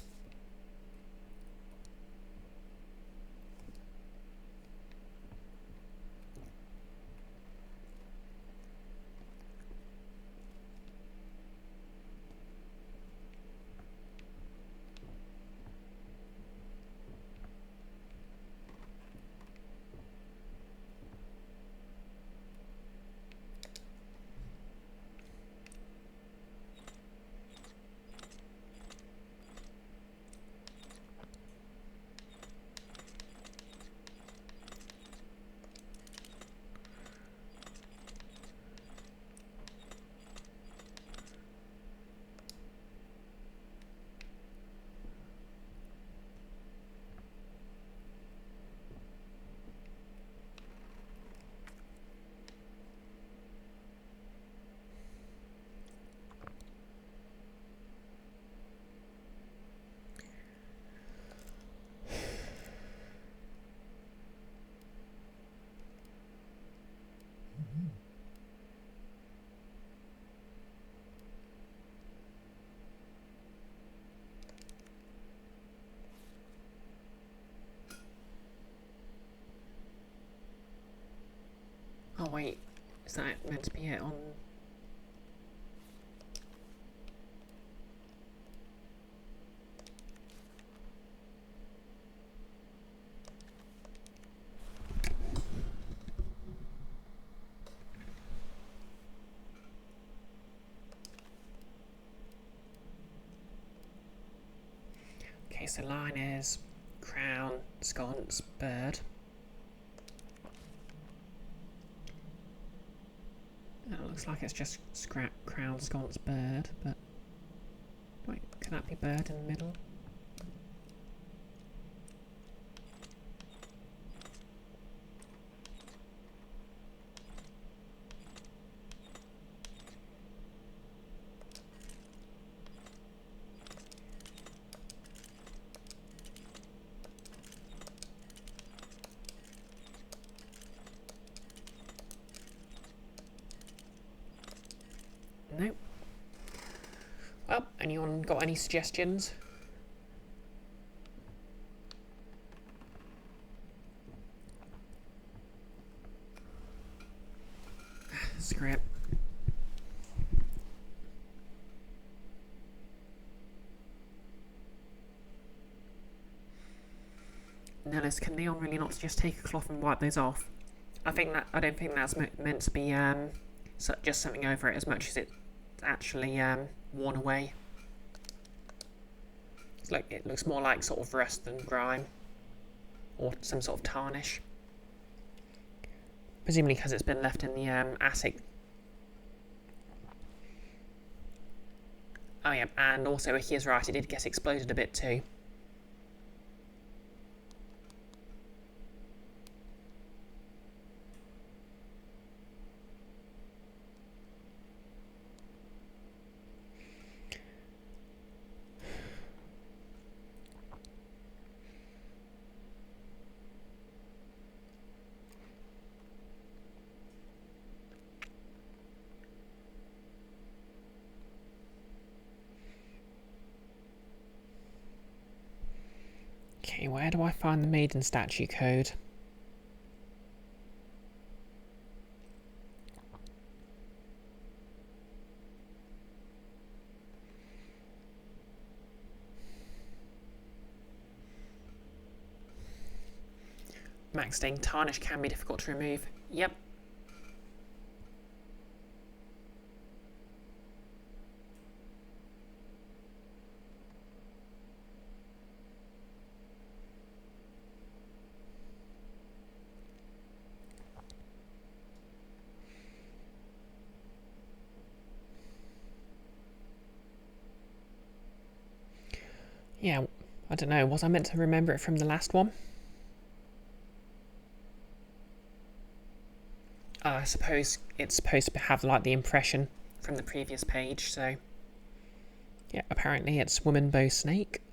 Oh wait, is that meant to be it on... Okay, so line is crown, sconce, bird. It looks like it's just scrap, crown, sconce, bird, but... Wait, can that be bird in the middle? Nope. Well, anyone got any suggestions? Screw it. Nellis, can Leon really not just take a cloth and wipe those off? I don't think that's meant to be just something over it as much as it's actually worn away. It looks more like sort of rust than grime, or some sort of tarnish. Presumably because it's been left in the attic. Oh yeah, and also he is right, it did get exploded a bit too. Okay, where do I find the maiden statue code? Max saying tarnish can be difficult to remove. Yep. Yeah, I don't know, was I meant to remember it from the last one? I suppose it's supposed to have like the impression from the previous page, so... Yeah, apparently it's woman bow snake.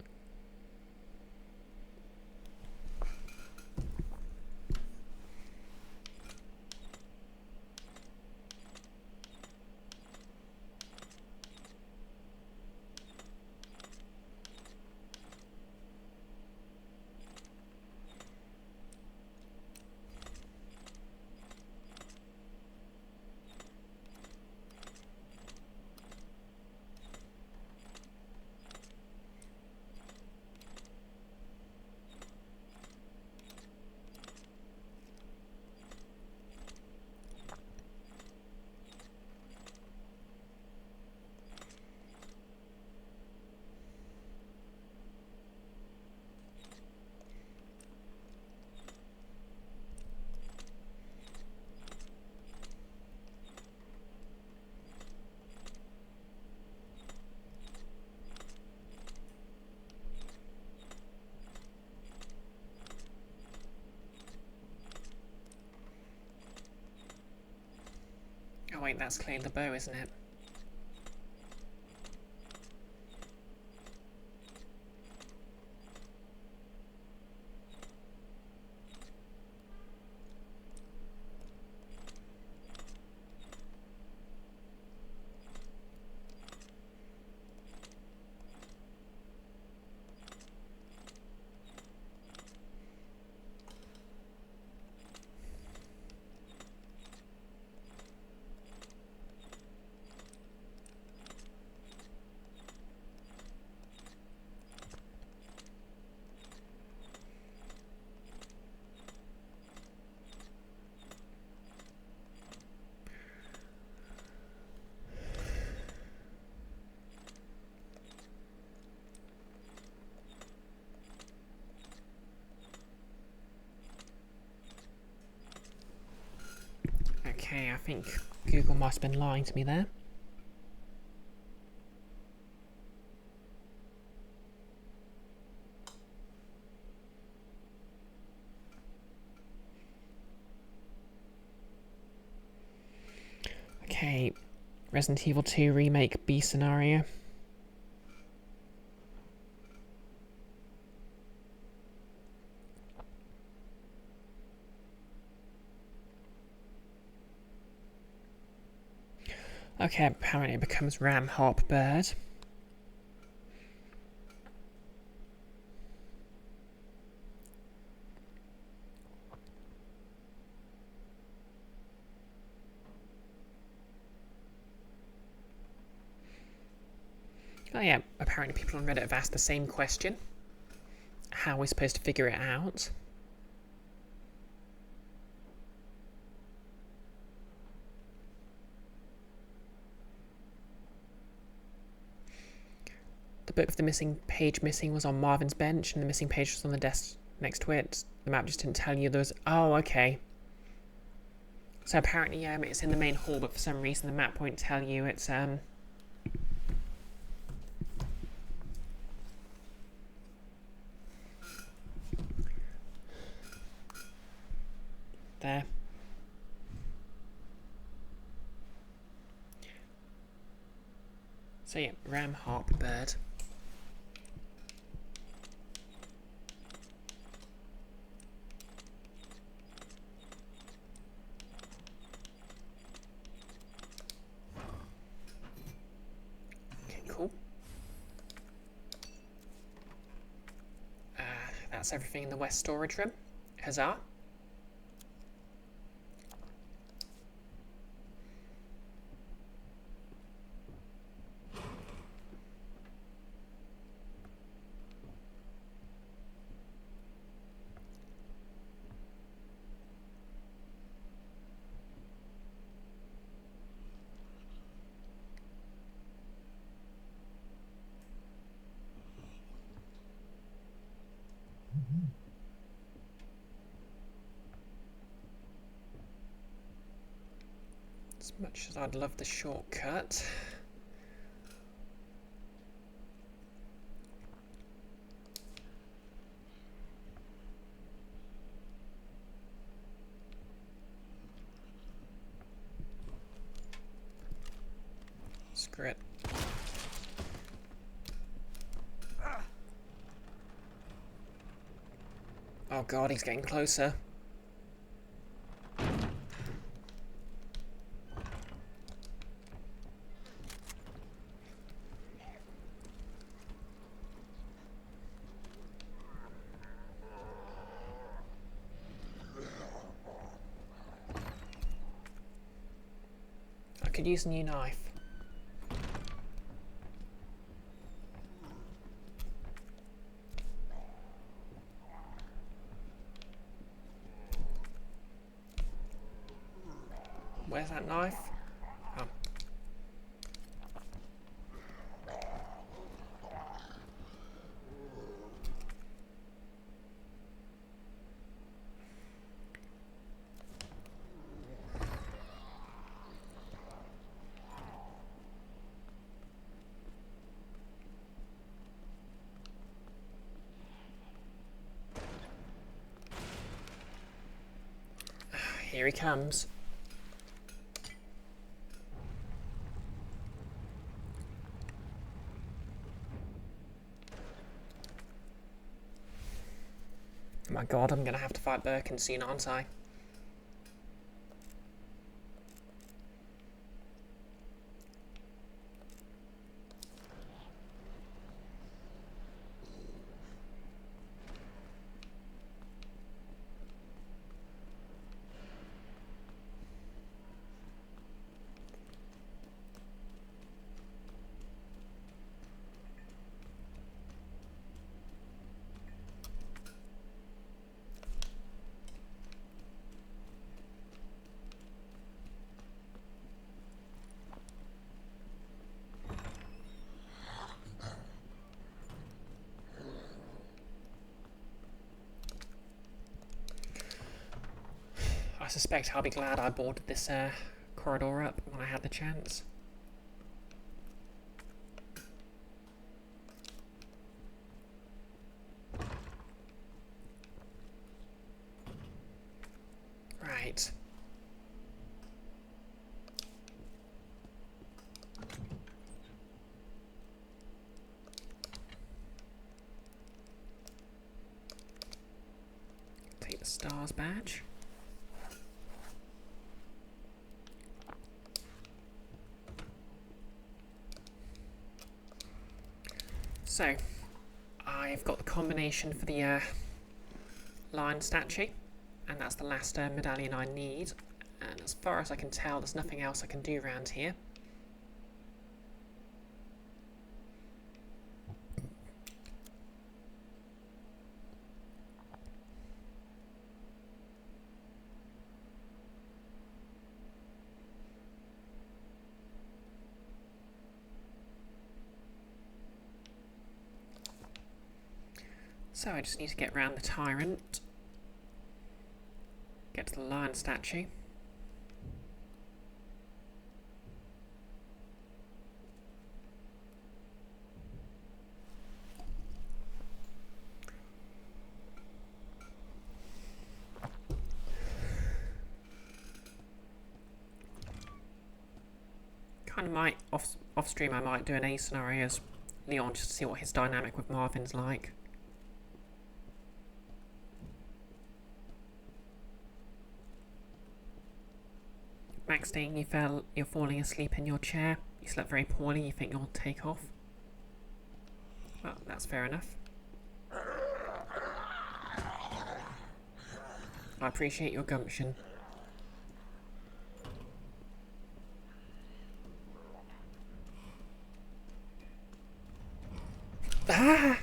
Oh wait, that's clearly the bow, isn't it? Okay, I think Google must have been lying to me there. Okay, Resident Evil 2 Remake B scenario. Okay, apparently it becomes Ram Hop Bird. Oh yeah, apparently people on Reddit have asked the same question. How are we supposed to figure it out? The book with the missing page missing was on Marvin's bench, and the missing page was on the desk next to it. The map just didn't tell you there was... Oh, okay. So apparently it's in the main hall, but for some reason the map won't tell you it's... There. So yeah, ram, harp, bird. Okay, cool. That's everything in the west storage room. Huzzah. As much as I'd love the shortcut. Screw it. Oh god, he's getting closer. I could use a new knife. Where's that knife? Oh. Here he comes. Oh my god, I'm gonna have to fight Birkin soon, aren't I? I suspect I'll be glad I boarded this corridor up when I had the chance. Right. Take the stars badge. So, I've got the combination for the lion statue, and that's the last medallion I need. And as far as I can tell, there's nothing else I can do around here. So I just need to get around the tyrant. Get to the lion statue. Kind of might, off stream I might do an A scenario as Leon just to see what his dynamic with Marvin's like. Maxine, you're falling asleep in your chair. You slept very poorly, you think you'll take off. Well, that's fair enough. I appreciate your gumption. Ah!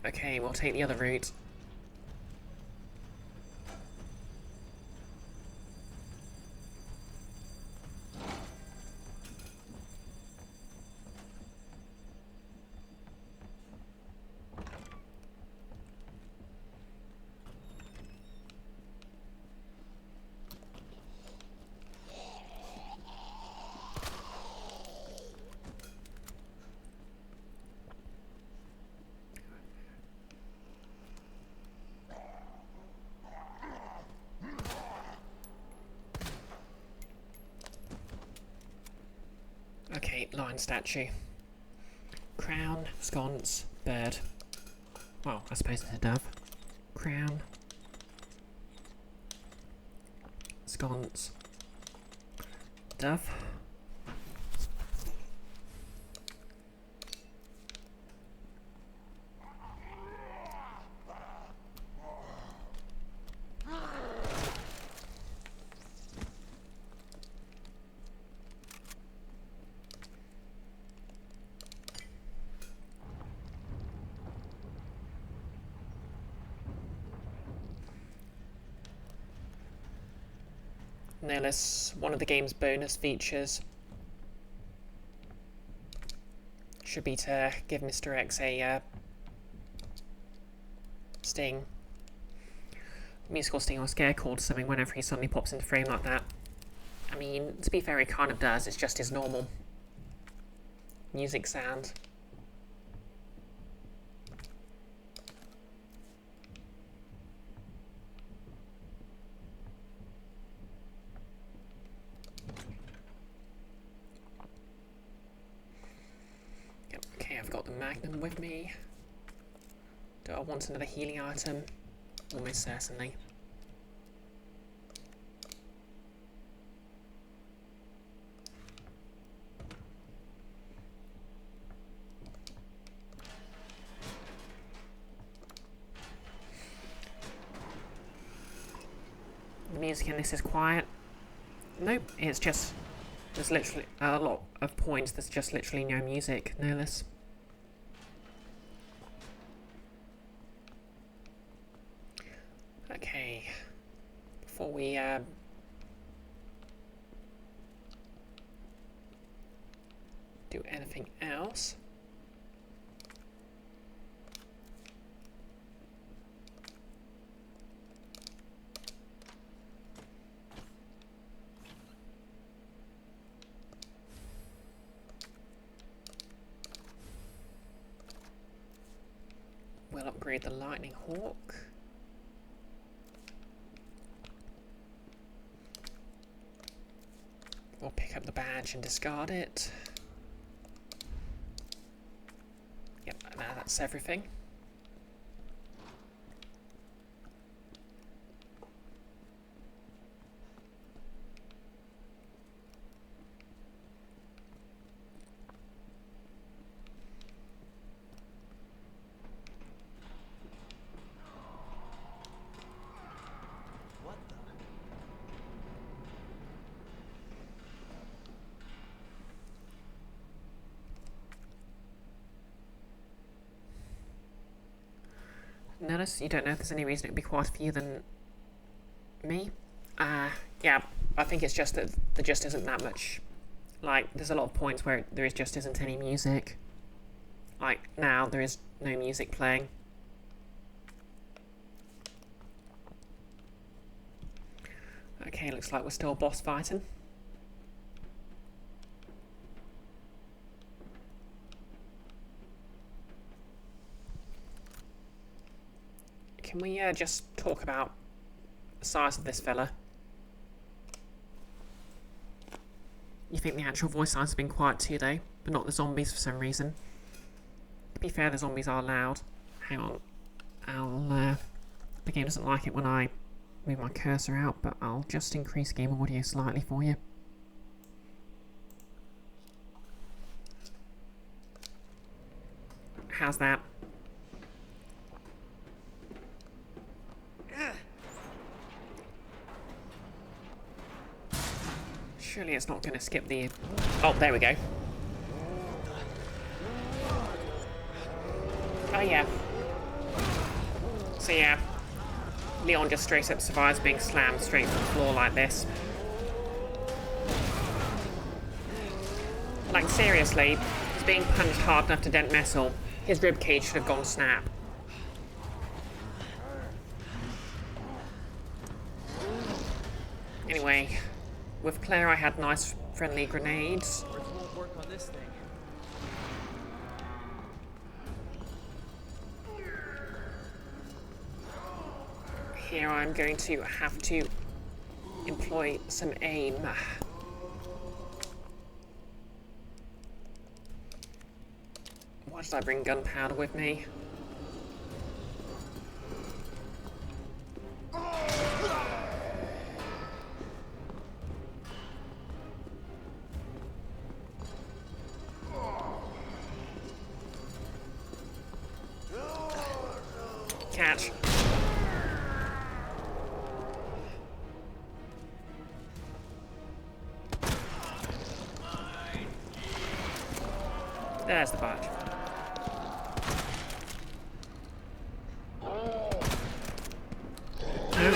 Okay, we'll take the other route. Okay, lion statue. Crown, sconce, bird. Well, I suppose it's a dove. Crown. Sconce. Dove. Nihilus, one of the game's bonus features should be to give Mr. X a sting. Musical sting or scare call to something whenever he suddenly pops into frame like that. I mean, to be fair, he kind of does, it's just his normal music sound. Okay, I've got the Magnum with me. Do I want another healing item? Almost certainly. The music in this is quiet. Nope, it's just... There's literally a lot of points, there's just literally no music, Nihilus. Okay, before we do anything else, we'll upgrade the Lightning Hawk. We'll pick up the badge and discard it. Yep, now that's everything. Notice you don't know if there's any reason it would be quieter for you than me. Yeah, I think it's just that there just isn't that much Like, there's a lot of points where there just isn't any music. Like, now there is no music playing. Okay, looks like we're still boss fighting. Can we just talk about the size of this fella? You think the actual voice lines have been quiet too, though, but not the zombies for some reason. To be fair, the zombies are loud. Hang on. The game doesn't like it when I move my cursor out, but I'll just increase game audio slightly for you. How's that? Surely it's not going to skip the... Oh, there we go. Oh, yeah. So, yeah. Leon just straight up survives being slammed straight from the floor like this. Like, seriously, he's being punched hard enough to dent metal. His ribcage should have gone snap. Anyway, with Claire I had nice friendly grenades. Won't work on this thing. Here I'm going to have to employ some aim. Why did I bring gunpowder with me? Catch. There's the badge. Nope.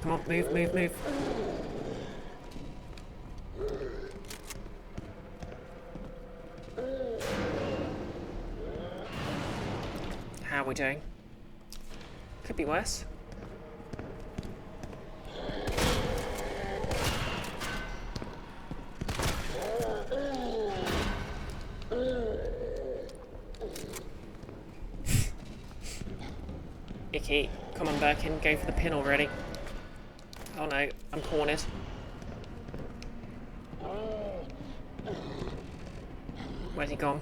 Come on, move. How are we doing? Could be worse. Icky. Come on, Birkin, go for the pin already. Oh no, I'm cornered. Where's he gone?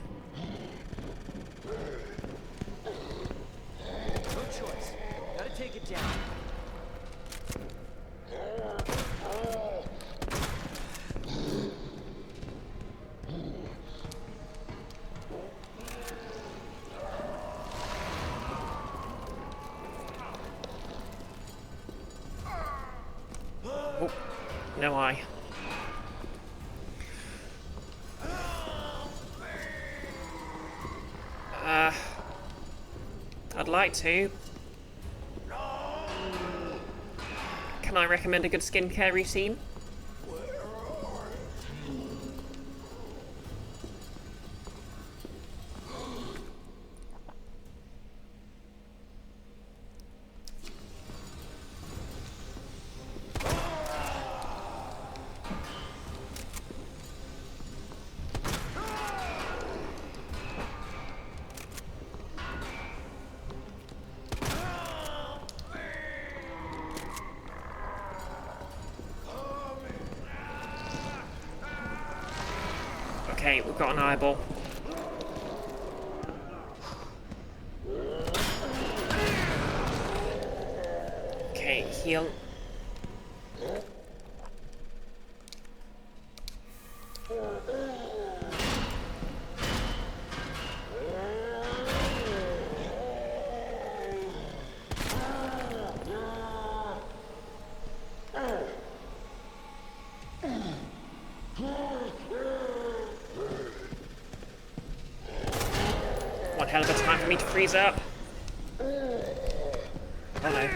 No choice. Gotta take it down. Oh, no eye. I'd like to. Can I recommend a good skincare routine? Okay, we've got an eyeball. Okay, heal. One hell of a time for me to freeze up. Oh no.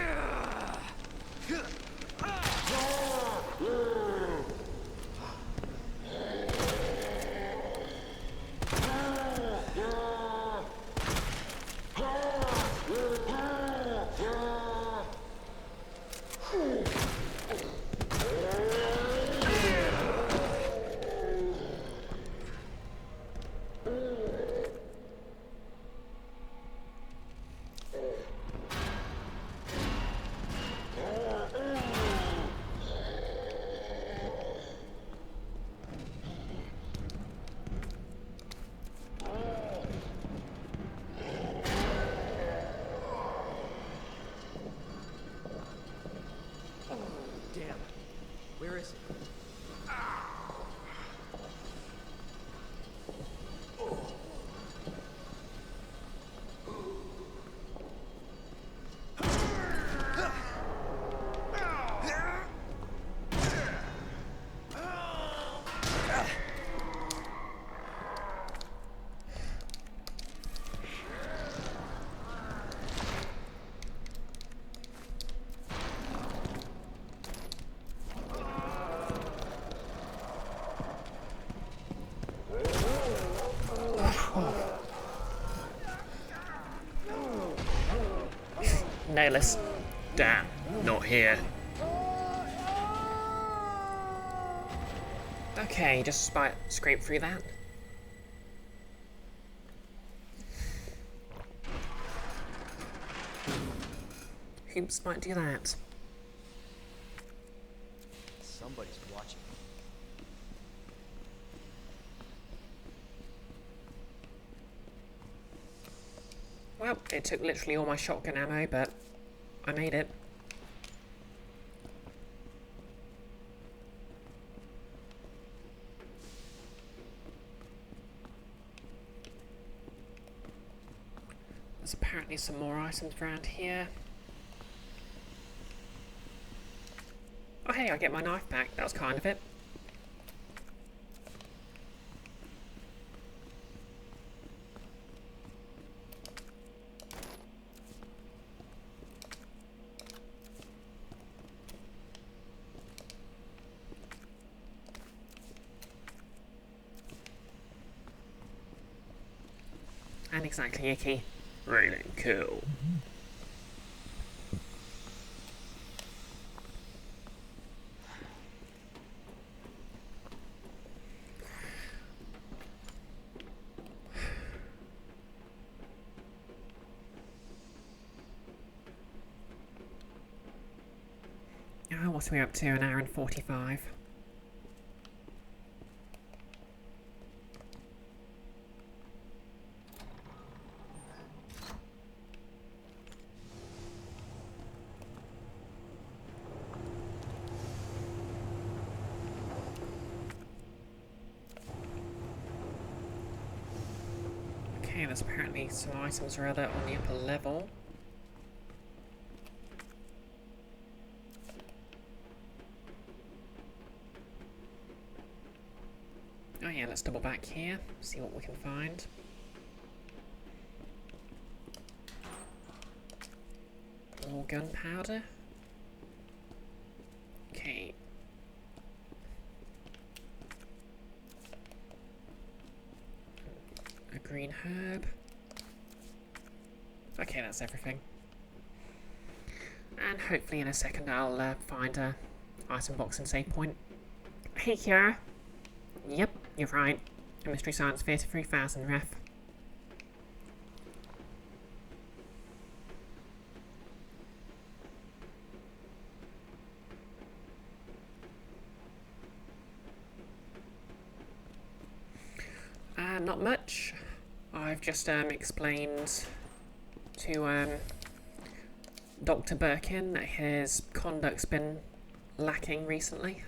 nailless. Damn, not here. Okay, just scrape through that. Oops, might do that. Somebody's watching. Well, it took literally all my shotgun ammo, but I made it. There's apparently some more items around here. Oh hey, I get my knife back. That was kind of it. And exactly, Icky. Really cool. Oh, what are we up to? An hour and 45. Okay, there's apparently some items or other on the upper level. Oh yeah, let's double back here, see what we can find. More gunpowder. Okay. A green herb. Okay, that's everything. And hopefully in a second I'll find a item box and save point. Hey, Kiara. Yep, you're right. A Mystery Science Theatre 3000 ref. Not much. I've just explained to Dr. Birkin that his conduct's been lacking recently.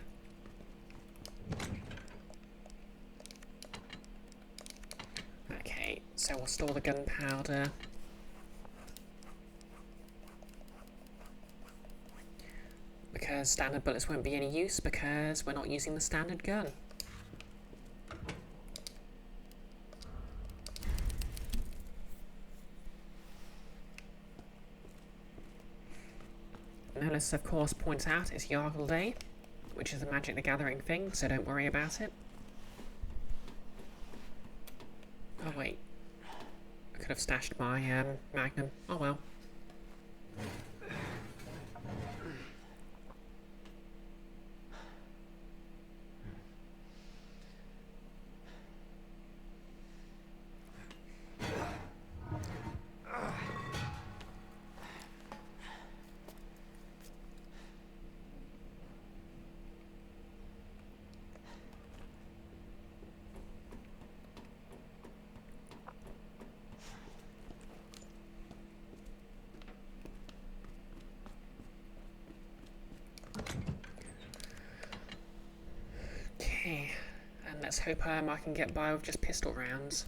Okay, so we'll store the gunpowder. Because standard bullets won't be any use because we're not using the standard gun. Notice, of course, points out it's Yargle Day, which is a Magic the Gathering thing, so don't worry about it. Oh wait, I could have stashed my Magnum. Oh well. Okay, and let's hope I can get by with just pistol rounds.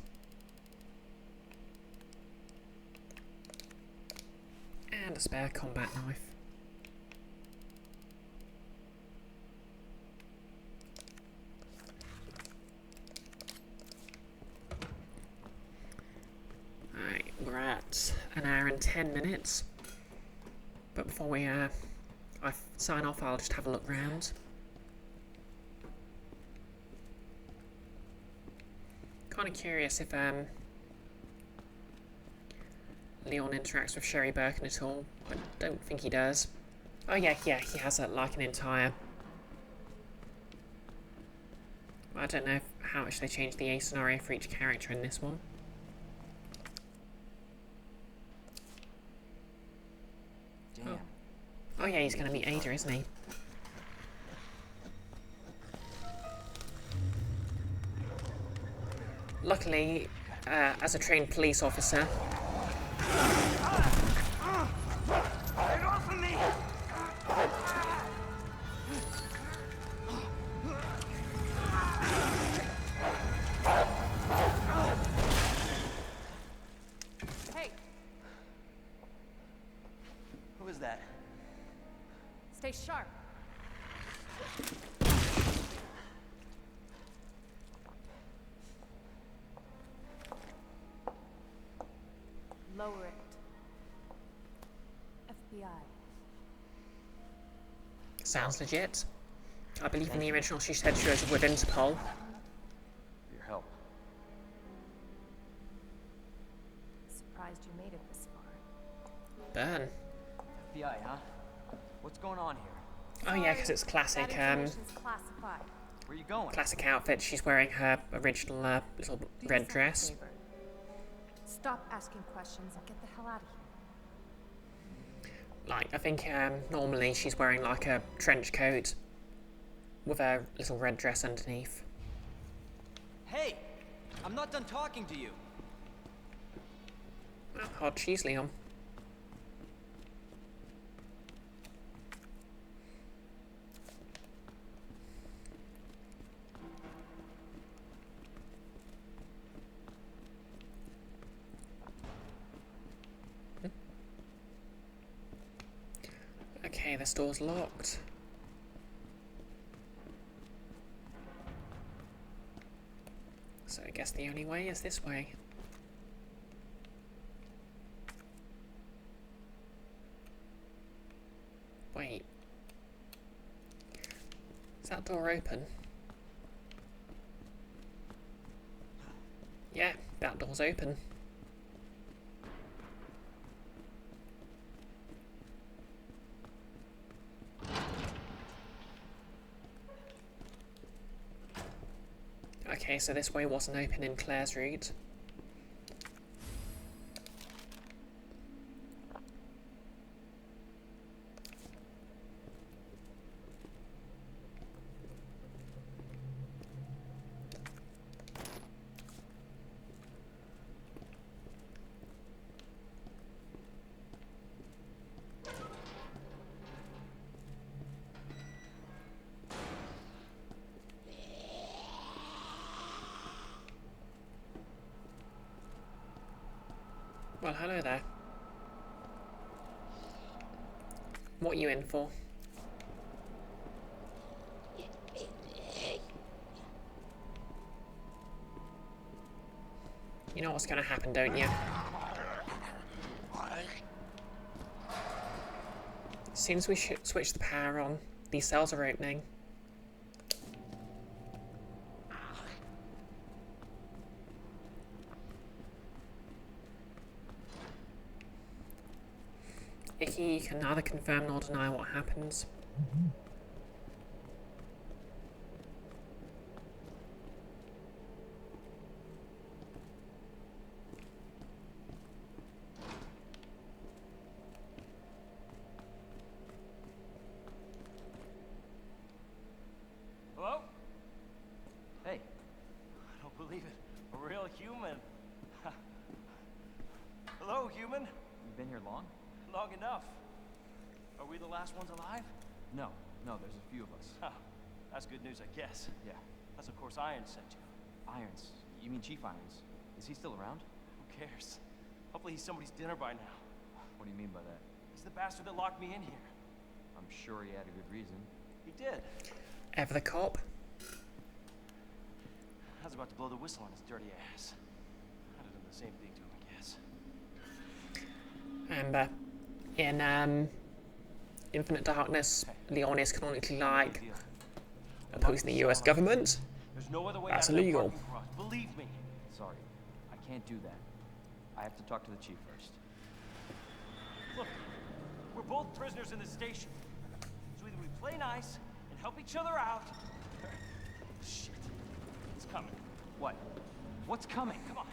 And a spare combat knife. Alright, we're at an hour and 10 minutes. But before we I sign off, I'll just have a look round. Kind of curious if Leon interacts with Sherry Birkin at all. I don't think he does. Oh yeah, he has like an entire... I don't know how much they changed the A scenario for each character in this one. Damn. Oh yeah, he's gonna meet Ada, isn't he? Luckily, as a trained police officer... Get off of me! Hey, Who is that? stay sharp. Lower it. FBI. Sounds legit. I believe in the original she said she was with Interpol. For your help. Surprised you made it this far. Burn. FBI, huh? What's going on here? Oh yeah, because it's classic, That information's classified. Where you going? classic outfit. She's wearing her original little Do red yourself a dress. favor. Stop asking questions and get the hell out of here. Like, I think normally she's wearing like a trench coat with a little red dress underneath. Hey! I'm not done talking to you. Oh, hard cheese, Leon. Okay, this door's locked. So I guess the only way is this way. Wait. Is that door open? Yeah, that door's open. Okay, so this way wasn't open in Claire's route. Well, hello there. What are you in for? You know what's going to happen, don't you? As soon as we switch the power on, these cells are opening. Icky can neither confirm nor deny what happens. Hello? Hey, I don't believe it. A real human. Hello, human. you been here long? Long enough. Are we the last ones alive? No, there's a few of us. Huh. That's good news, I guess. Yeah. That's of course Iron sent you. Irons. You mean Chief Irons? Is he still around? Who cares? Hopefully he's somebody's dinner by now. What do you mean by that? He's the bastard that locked me in here. I'm sure he had a good reason. He did. Ever the cop? I was about to blow the whistle on his dirty ass. I'd have done the same thing to him, I guess. And in Infinite Darkness, Leon is canonically like Deal. opposing the US government. There's no other way That's out of that illegal. parking garage. Believe me. Sorry, I can't do that. I have to talk to the chief first. Look, we're both prisoners in this station. So either we play nice and help each other out, or... Shit. It's coming. What? What's coming? Come on.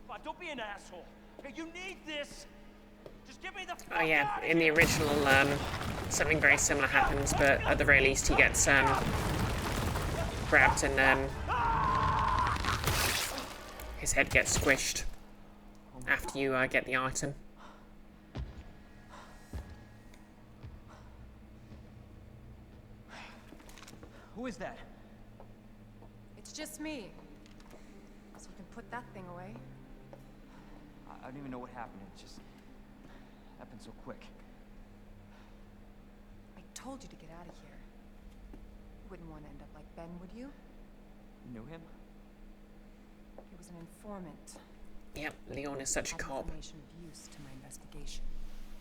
Come on, don't be an asshole. Okay, you need this. Just give me the fuck Oh yeah, out of in the here. original, something very similar happens, but at the very least he gets, grabbed and, his head gets squished after you, get the item. Who is that? It's just me. So you can put that thing away. I don't even know what happened. It just happened so quick. I told you to get out of here. You wouldn't want to end up like Ben, would you? You knew him? He was an informant. Yep, Leon is such a Had cop. information of use to my investigation.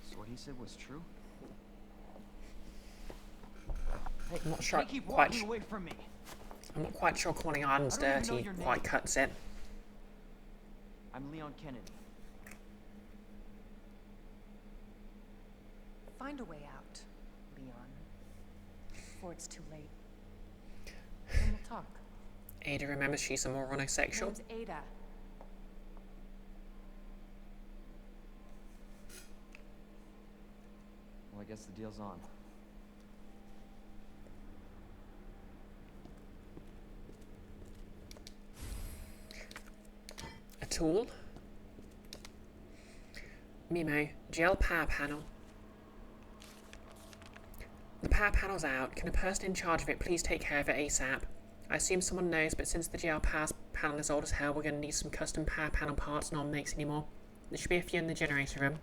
So what he said was true? Hey, I'm not sure you keep quite walking away from me. I'm not quite sure calling Ireland's I don't even know dirty your quite name. cuts it. I'm Leon Kennedy. Find a way out, Leon. Before it's too late. Then we'll talk. Ada remembers she's a moronasexual. Name's Ada. Well, I guess the deal's on. A tool? Memo, gel power panel. The power panel's out. Can a person in charge of it please take care of it ASAP? I assume someone knows, but since the gel power panel is old as hell, we're going to need some custom power panel parts no one makes anymore. There should be a few in the generator room.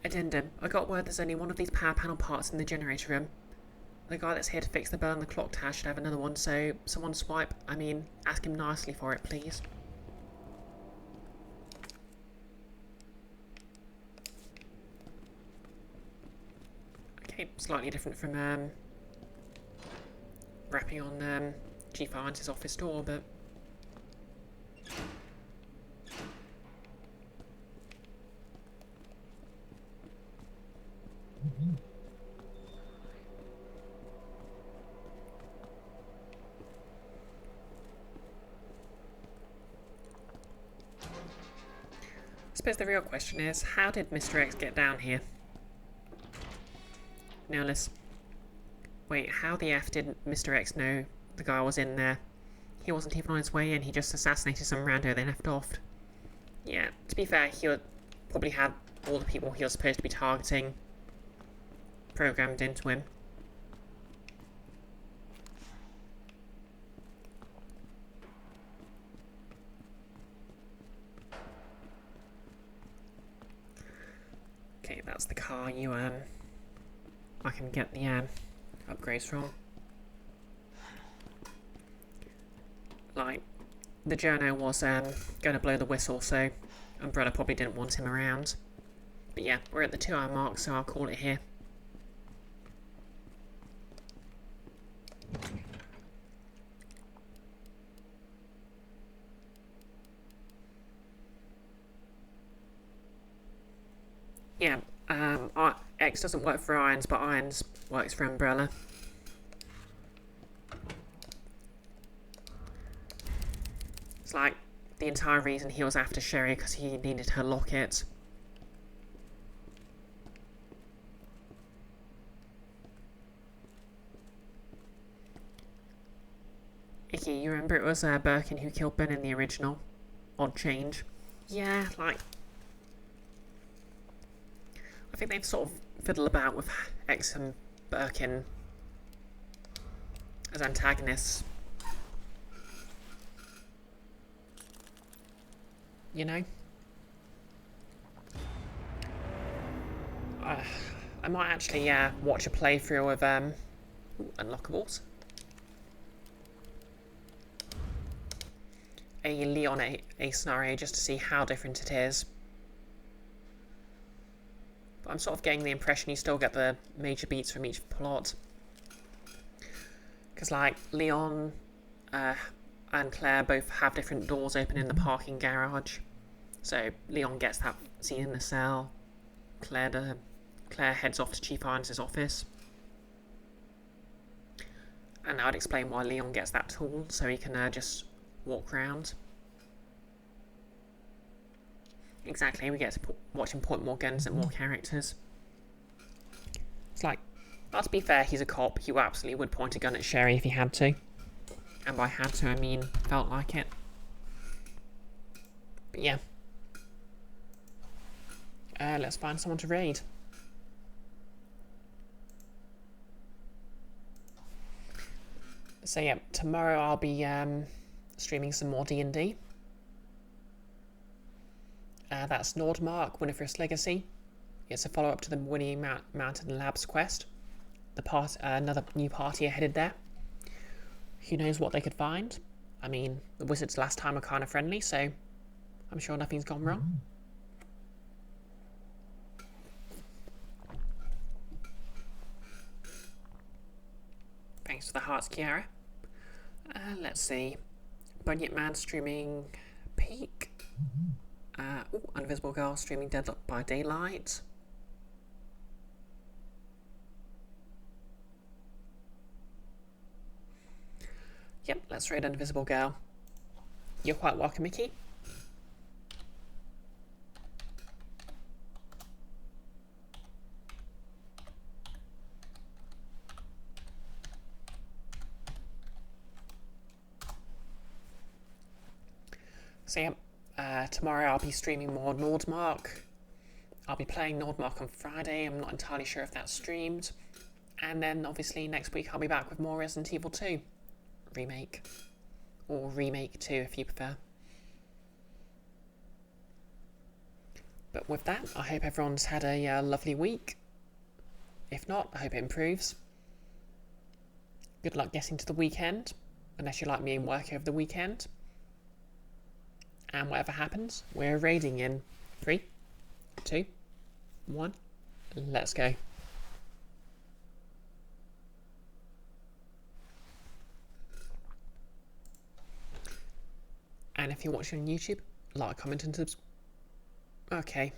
Addendum. I got word there's only one of these power panel parts in the generator room. The guy that's here to fix the bell in the clock tower should have another one, so someone ask him nicely for it, please. Okay, slightly different from rapping on Chief Irons' office door, but I suppose the real question is, how did Mr. X get down here? Now let's... Wait, how the F did Mr. X know the guy was in there? He wasn't even on his way in, he just assassinated some rando then left off. Yeah, to be fair, he probably had all the people he was supposed to be targeting programmed into him. Okay, that's the car you, I can get the, upgrades from. Like, the journo was, going to blow the whistle, so Umbrella probably didn't want him around. But yeah, we're at the 2-hour mark, so I'll call it here. Yeah, X doesn't work for Irons, but Irons works for Umbrella. It's like the entire reason he was after Sherry because he needed her locket. Icky, you remember it was Birkin who killed Ben in the original? Odd change. Yeah, like... I think they've sort of fiddled about with X and Birkin as antagonists. You know? I might actually watch a playthrough of Unlockables. A Leon a scenario just to see how different it is. But I'm sort of getting the impression you still get the major beats from each plot. Because like Leon and Claire both have different doors open in the parking garage. So Leon gets that scene in the cell. Claire heads off to Chief Irons' office. And I'd explain why Leon gets that tool, so he can just walk around. Exactly, we get to watch him point more guns at more characters. It's like, well, to be fair, he's a cop. He absolutely would point a gun at Sherry if he had to. And by had to, I mean felt like it. But yeah. Let's find someone to raid. So yeah, tomorrow I'll be streaming some more D&D. That's Nordmark, Winifred's Legacy. It's a follow-up to the Winnie Mountain Labs quest. Another new party are headed there. Who knows what they could find? I mean, the wizards last time were kind of friendly, so I'm sure nothing's gone wrong. Thanks for the hearts, Kiara. Let's see. Bunyip Man streaming Peak. Invisible Girl streaming Deadlock by Daylight. Yep, let's raid Invisible Girl. You're quite welcome, Mickey. So yeah, tomorrow I'll be streaming more Nordmark. I'll be playing Nordmark on Friday. I'm not entirely sure if that's streamed. And then obviously next week I'll be back with more Resident Evil 2 Remake. Or Remake 2 if you prefer. But with that, I hope everyone's had a lovely week. If not, I hope it improves. Good luck getting to the weekend, unless you're like me and work over the weekend. And whatever happens, we're raiding in 3, 2, 1, let's go. And if you're watching on YouTube, like, comment and subscribe. Okay.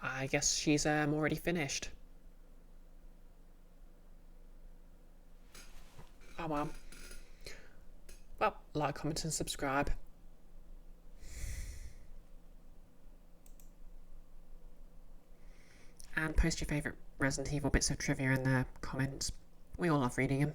I guess she's already finished. Oh well. Well, like, comment and subscribe. And post your favourite Resident Evil bits of trivia in the comments. We all love reading them.